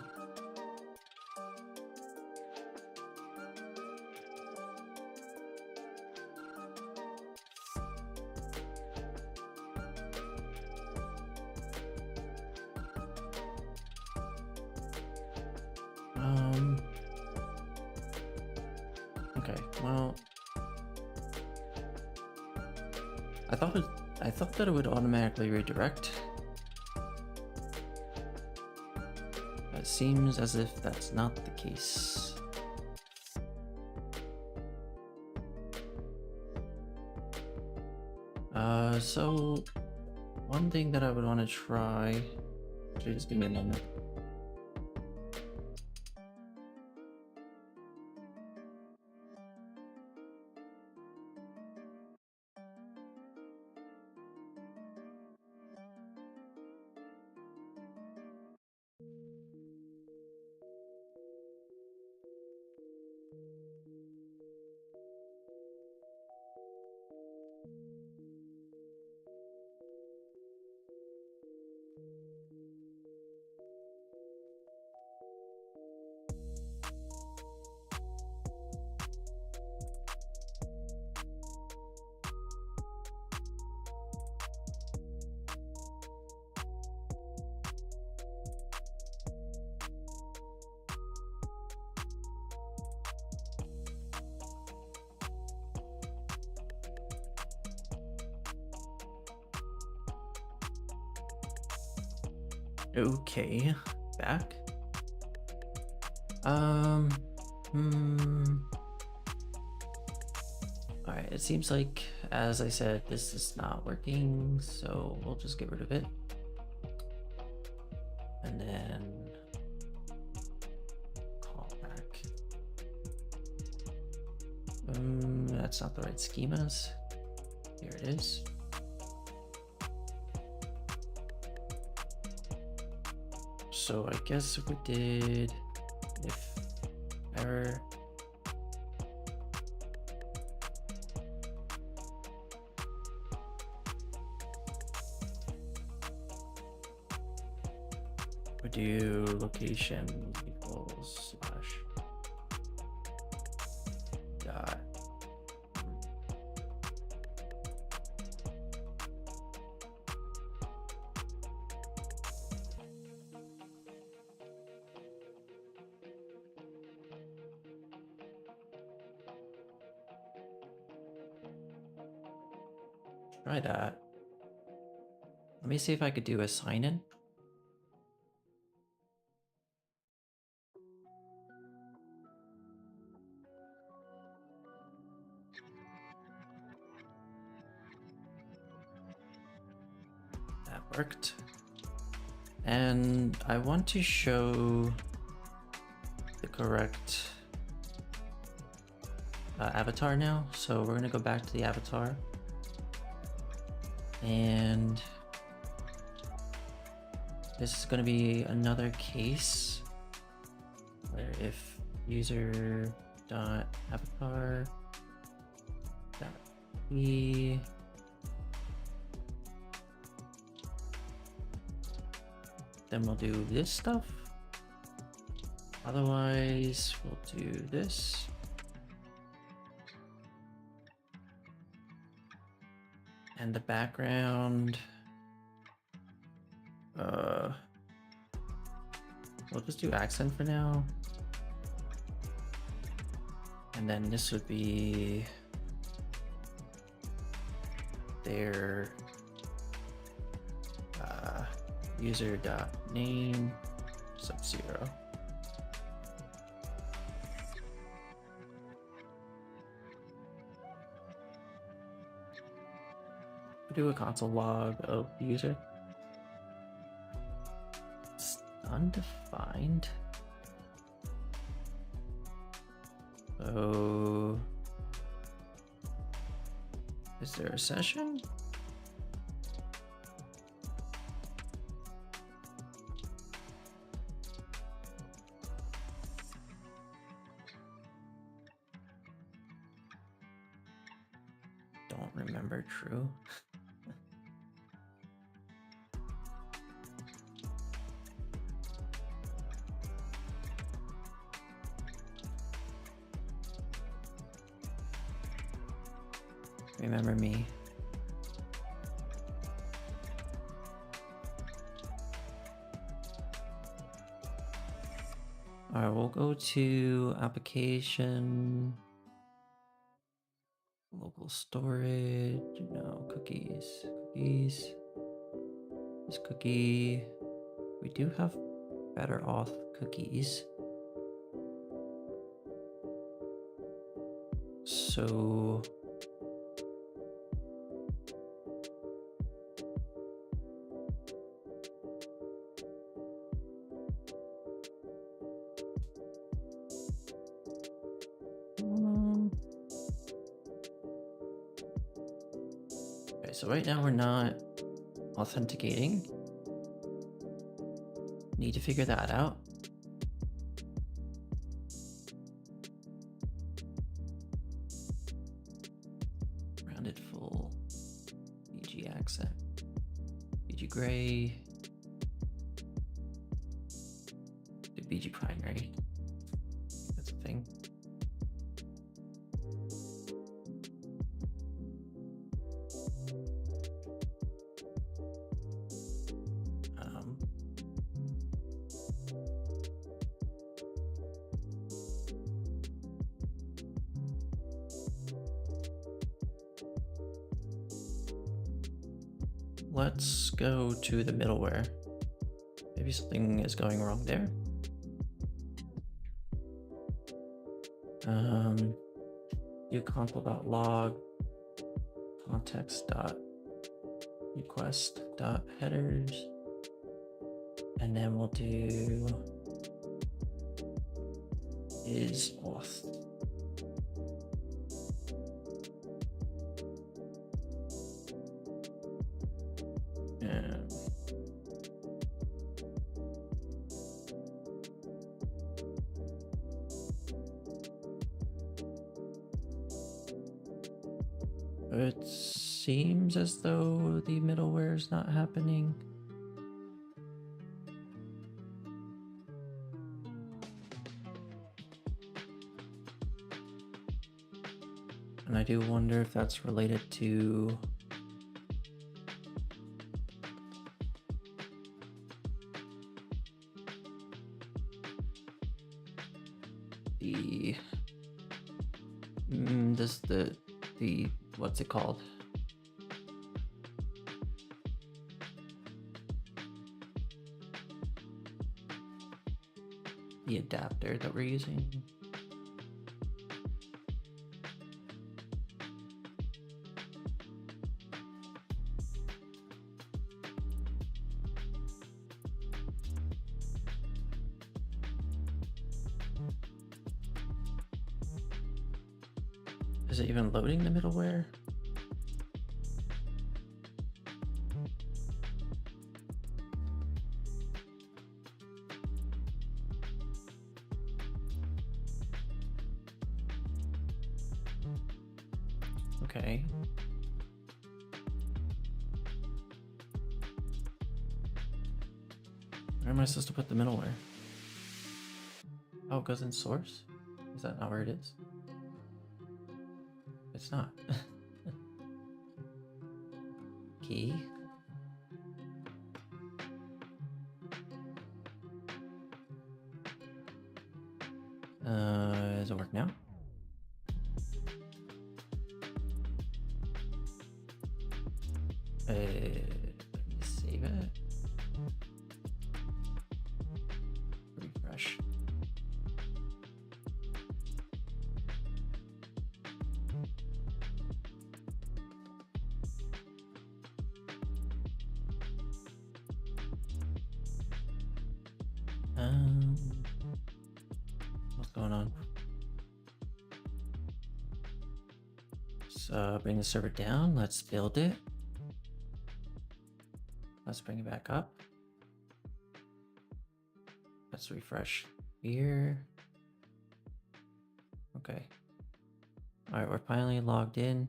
Speaker 1: Okay, well, I thought that it would automatically redirect. It seems as if that's not the case. So one thing that I would want to try, actually just give me a moment. Okay, back. Alright, it seems like, as I said, this is not working, so we'll just get rid of it. And then call back. That's not the right schemas. Here it is. So I guess we did if error. We do location equals slash dot. Try that. Let me see if I could do a sign in. That worked. And I want to show the correct avatar now. So we're gonna go back to the avatar. And this is gonna be another case where if user.avatar.p then we'll do this stuff. Otherwise, we'll do this. And the background, we'll just do accent for now. And then this would be their user.name sub-0. Do a console log of the user. It's undefined. So is there a session? Don't remember, true. Remember me. All right, we'll go to application, local storage, no, cookies, this cookie. We do have better auth cookies. So okay, so right now we're not authenticating. Need to figure that out. Rounded full, BG accent, BG gray, do BG primary. That's a thing. Let's go to the middleware. Maybe something is going wrong there. Do console.log context.request.headers, and then we'll do is auth. It seems as though the middleware is not happening. And I do wonder if that's related to the the what's it called? The adapter that we're using. Is it even loading the middleware? Okay. Where am I supposed to put the middleware? Oh, it goes in source? Is that not where it is? It's not. Key. Does it work now? Save it. Refresh. What's going on? So bring the server down. Let's build it. Let's bring it back up. Let's refresh here. Okay. All right, we're finally logged in.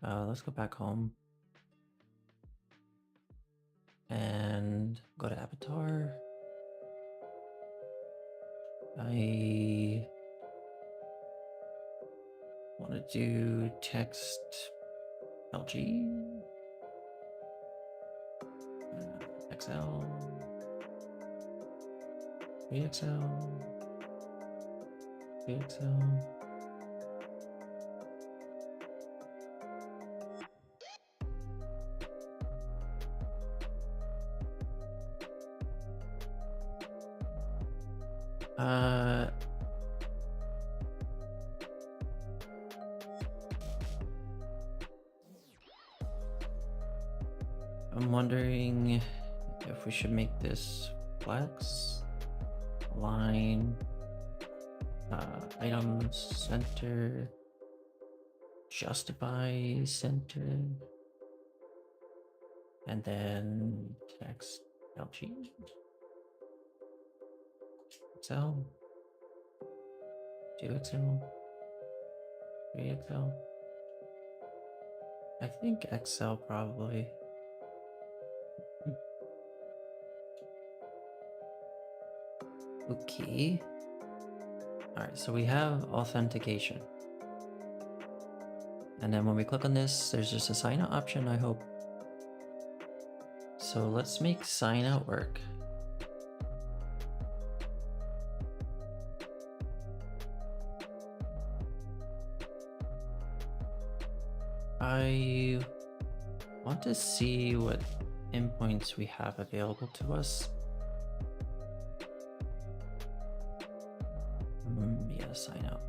Speaker 1: Let's go back home and go to Avatar. I want to do text LG, XL, 3XL, 3XL. I'm wondering if we should make this flex, line, items center, justify center, and then text LG, XL, 2XL, 3XL. I think XL probably. Okay. All right, so we have authentication. And then when we click on this, there's just a sign out option, I hope. So let's make sign out work. I want to see what endpoints we have available to us. Yeah, sign up.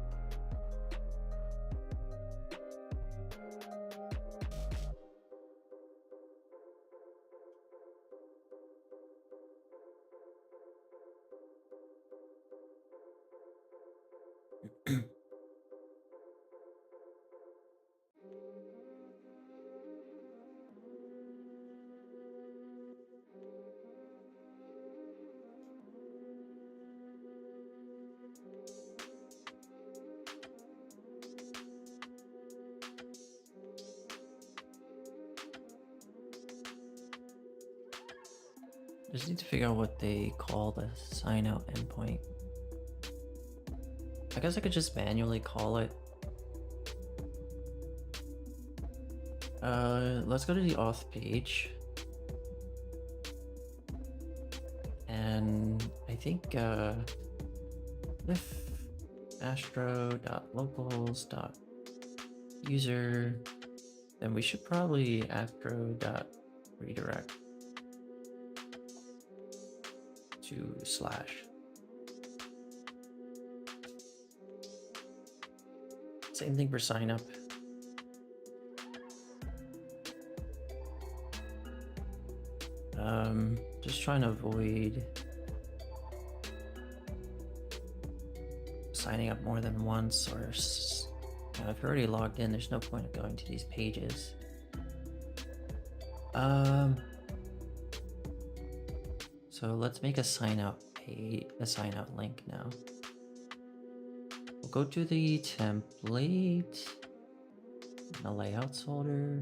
Speaker 1: Just need to figure out what they call the sign out endpoint. I guess I could just manually call it. Let's go to the auth page. And I think if astro.locals.user, then we should probably astro.redirect to slash. Same thing for sign up. Just trying to avoid signing up more than once, or if you're already logged in, there's no point of going to these pages. So let's make a sign out page, a sign out link now. We'll go to the template, the layouts folder,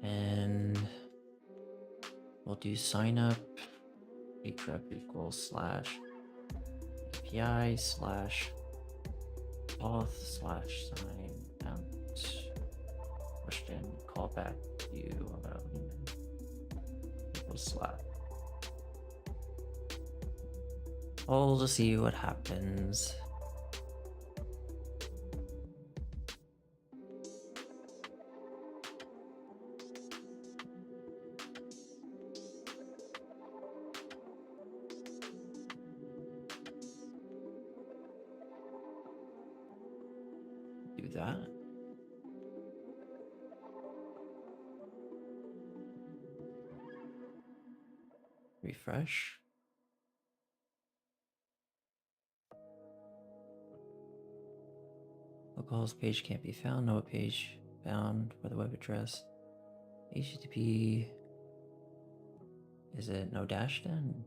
Speaker 1: and we'll do sign up href equals slash API slash auth slash sign out question callback view about equals slash. We'll just see what happens. Do that. Refresh. Localhost page can't be found. No page found for the web address. HTTP. Is it no dash then?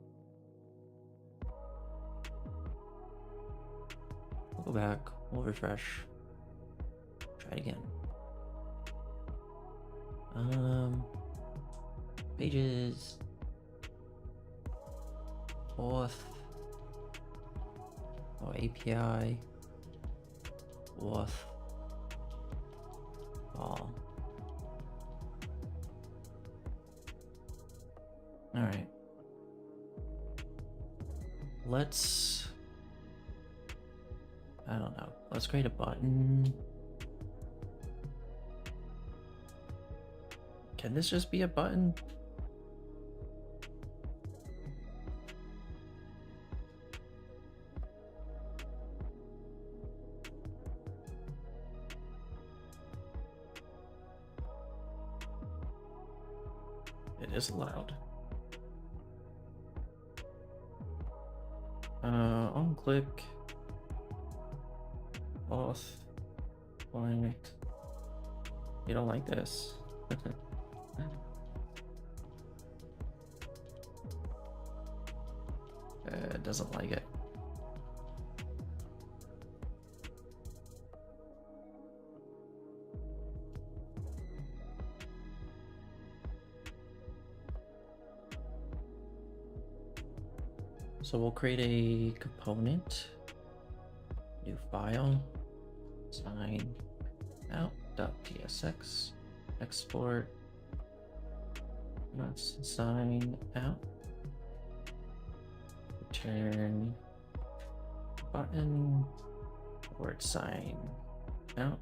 Speaker 1: We'll go back. We'll refresh. Try it again. Pages. Auth. Oh, API. Auth. All. All right. Let's, I don't know. Let's create a button. Can this just be a button? It is allowed. On click auth client. You don't like this. It doesn't like it. So we'll create a component, new file, sign out.tsx, export, let's sign out, return button, word sign out,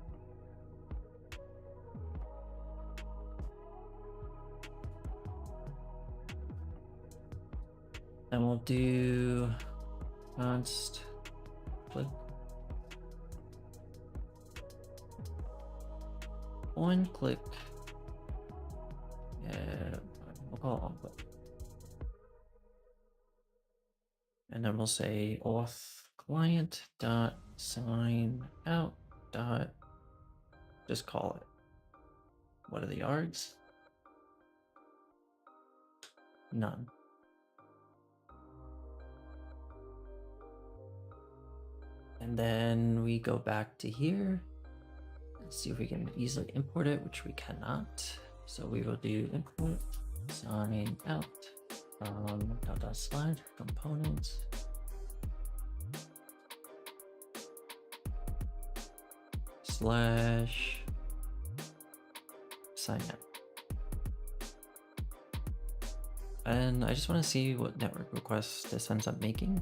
Speaker 1: Then we'll do const click on click. Yeah, we'll call it on click. And then we'll say auth client dot sign out dot, just call it. What are the args? None. And then we go back to here and see if we can easily import it, which we cannot. So we will do import sign out from /slide components / sign out. And I just want to see what network requests this ends up making.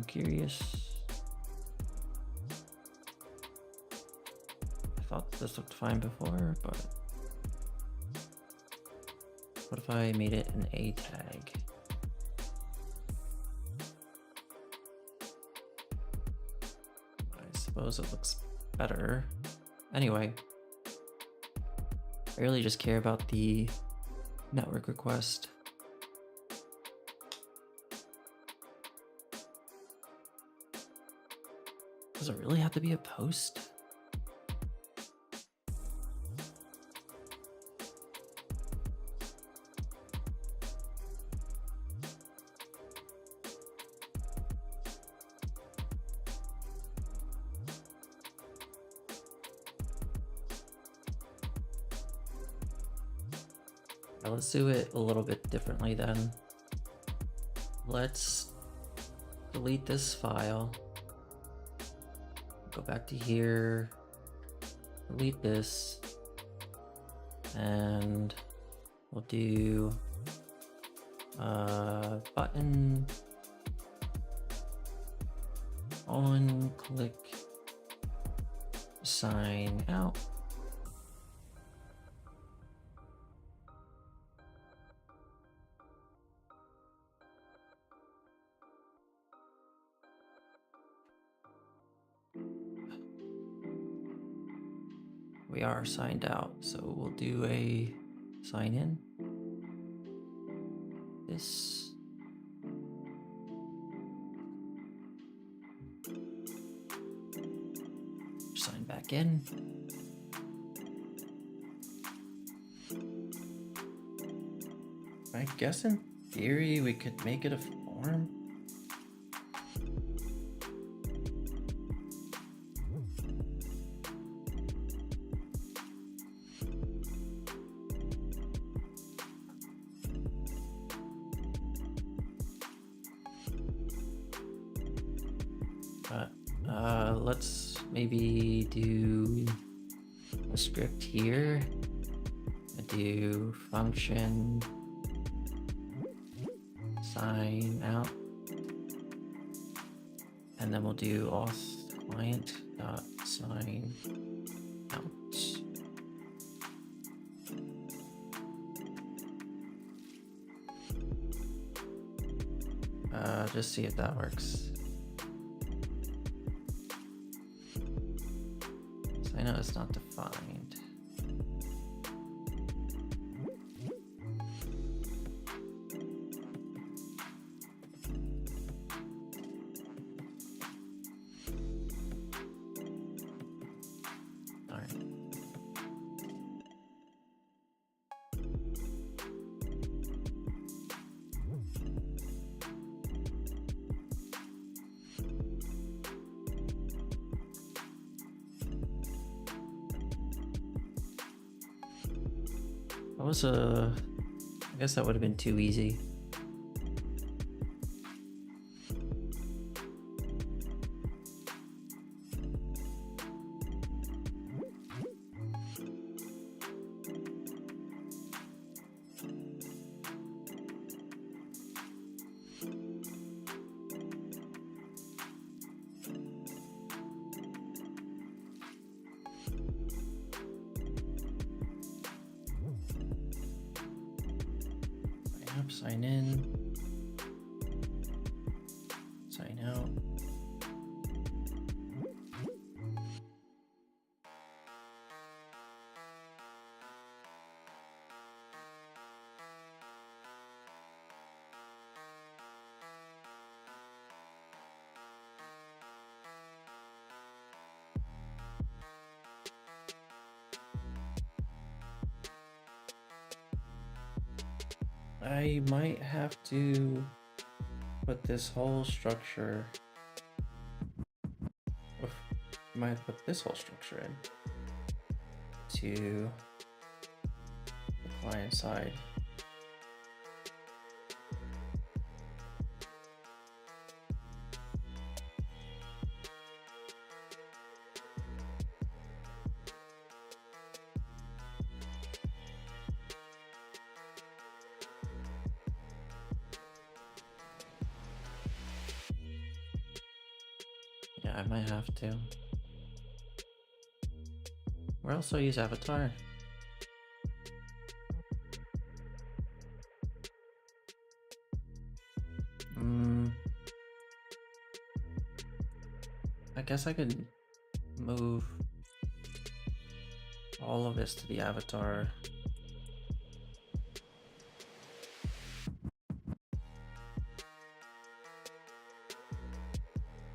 Speaker 1: Curious. I thought this looked fine before, but what if I made it an A tag? I suppose it looks better. Anyway, I really just care about the network request. Does it really have to be a post? Now let's do it a little bit differently then. Let's delete this file. Go back to here, delete this, and we'll do button on click sign out. We are signed out, so we'll do a sign in. This. Sign back in. I guess in theory we could make it a form. Let's maybe do a script here. Do function sign out, and then we'll do auth client dot sign out. Just see if that works. I know it's not defined. All right. That was I guess that would have been too easy. Sign in, sign out. I might have to put this whole structure, might put this whole structure in to the client side. Yeah, I might have to. Or else I'll use avatar. I guess I could move all of this to the avatar.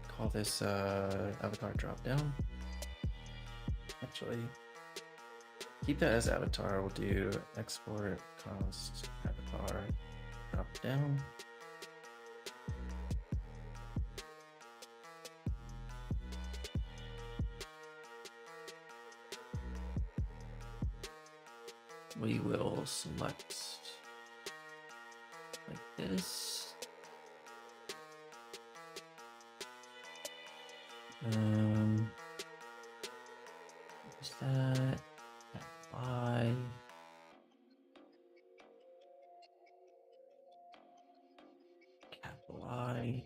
Speaker 1: Call this avatar drop down. Actually, keep that as avatar. We'll do export const avatar drop down. We will select like this. What's that? Apply. Capital I.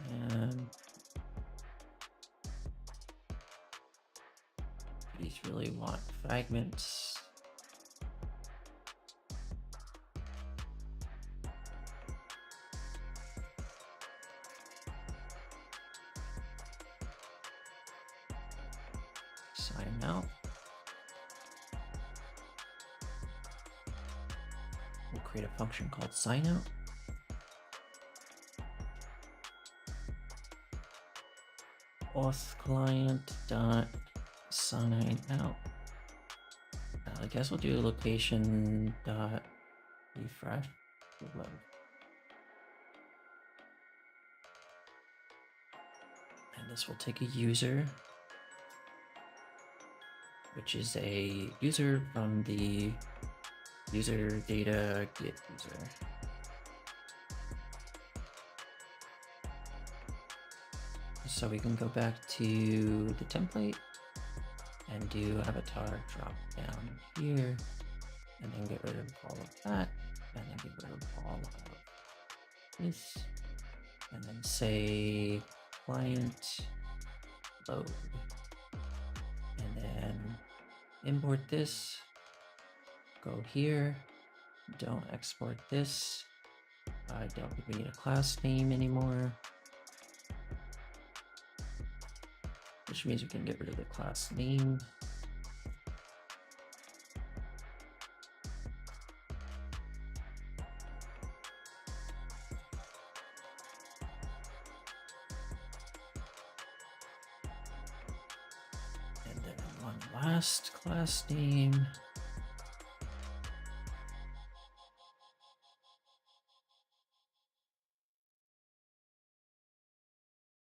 Speaker 1: And these really want fragments. Sign out. We'll create a function called sign out. Auth client dot sign out. I guess we'll do location dot refresh. And this will take a user, which is a user from the user data get user. So we can go back to the template and do avatar drop down here, and then get rid of all of that, and then get rid of all of this, and then say client load, and then import this, go here, don't export this. I don't think we need a class name anymore, which means we can get rid of the class name. And then one last class name.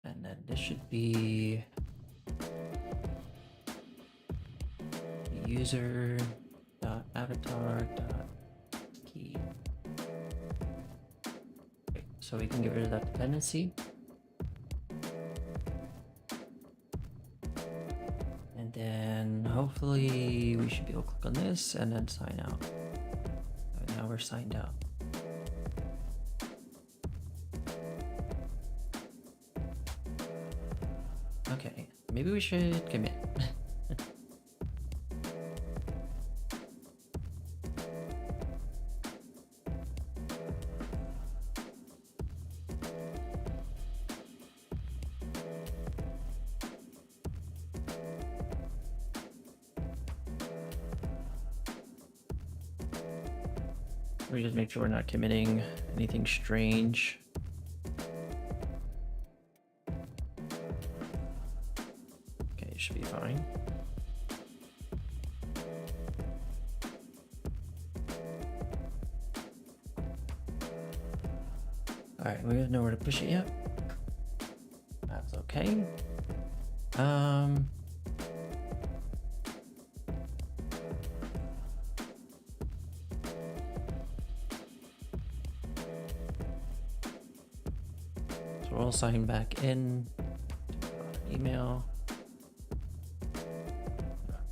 Speaker 1: And then this should be user.avatar.key. Okay, so we can get rid of that dependency. And then hopefully we should be able to click on this and then sign out. Right, now we're signed out. Okay, maybe we should commit. Let me just make sure we're not committing anything strange. Okay, it should be fine. All right, we don't know where to push it yet. That's okay. So we'll sign back in. Email.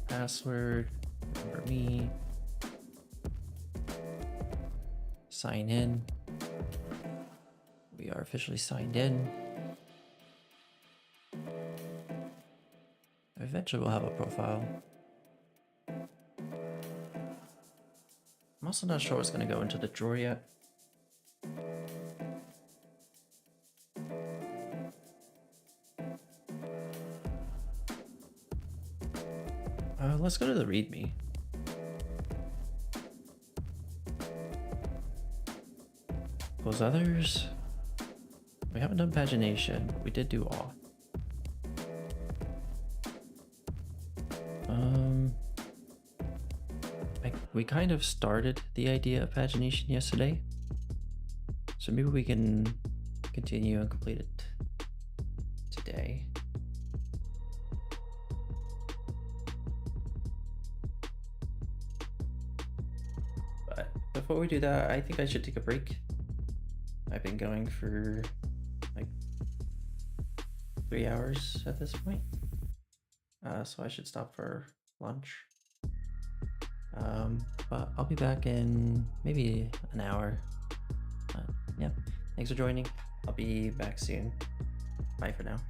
Speaker 1: Password. Remember me. Sign in. We are officially signed in. Eventually we'll have a profile. I'm also not sure what's going to go into the drawer yet. Let's go to the README. Those others, we haven't done pagination, but we did do auth. We kind of started the idea of pagination yesterday, so maybe we can continue and complete it today. But before we do that, I think I should take a break. I've been going for like 3 hours at this point, so I should stop for lunch. But I'll be back in maybe an hour. Yeah, thanks for joining. I'll be back soon. Bye for now.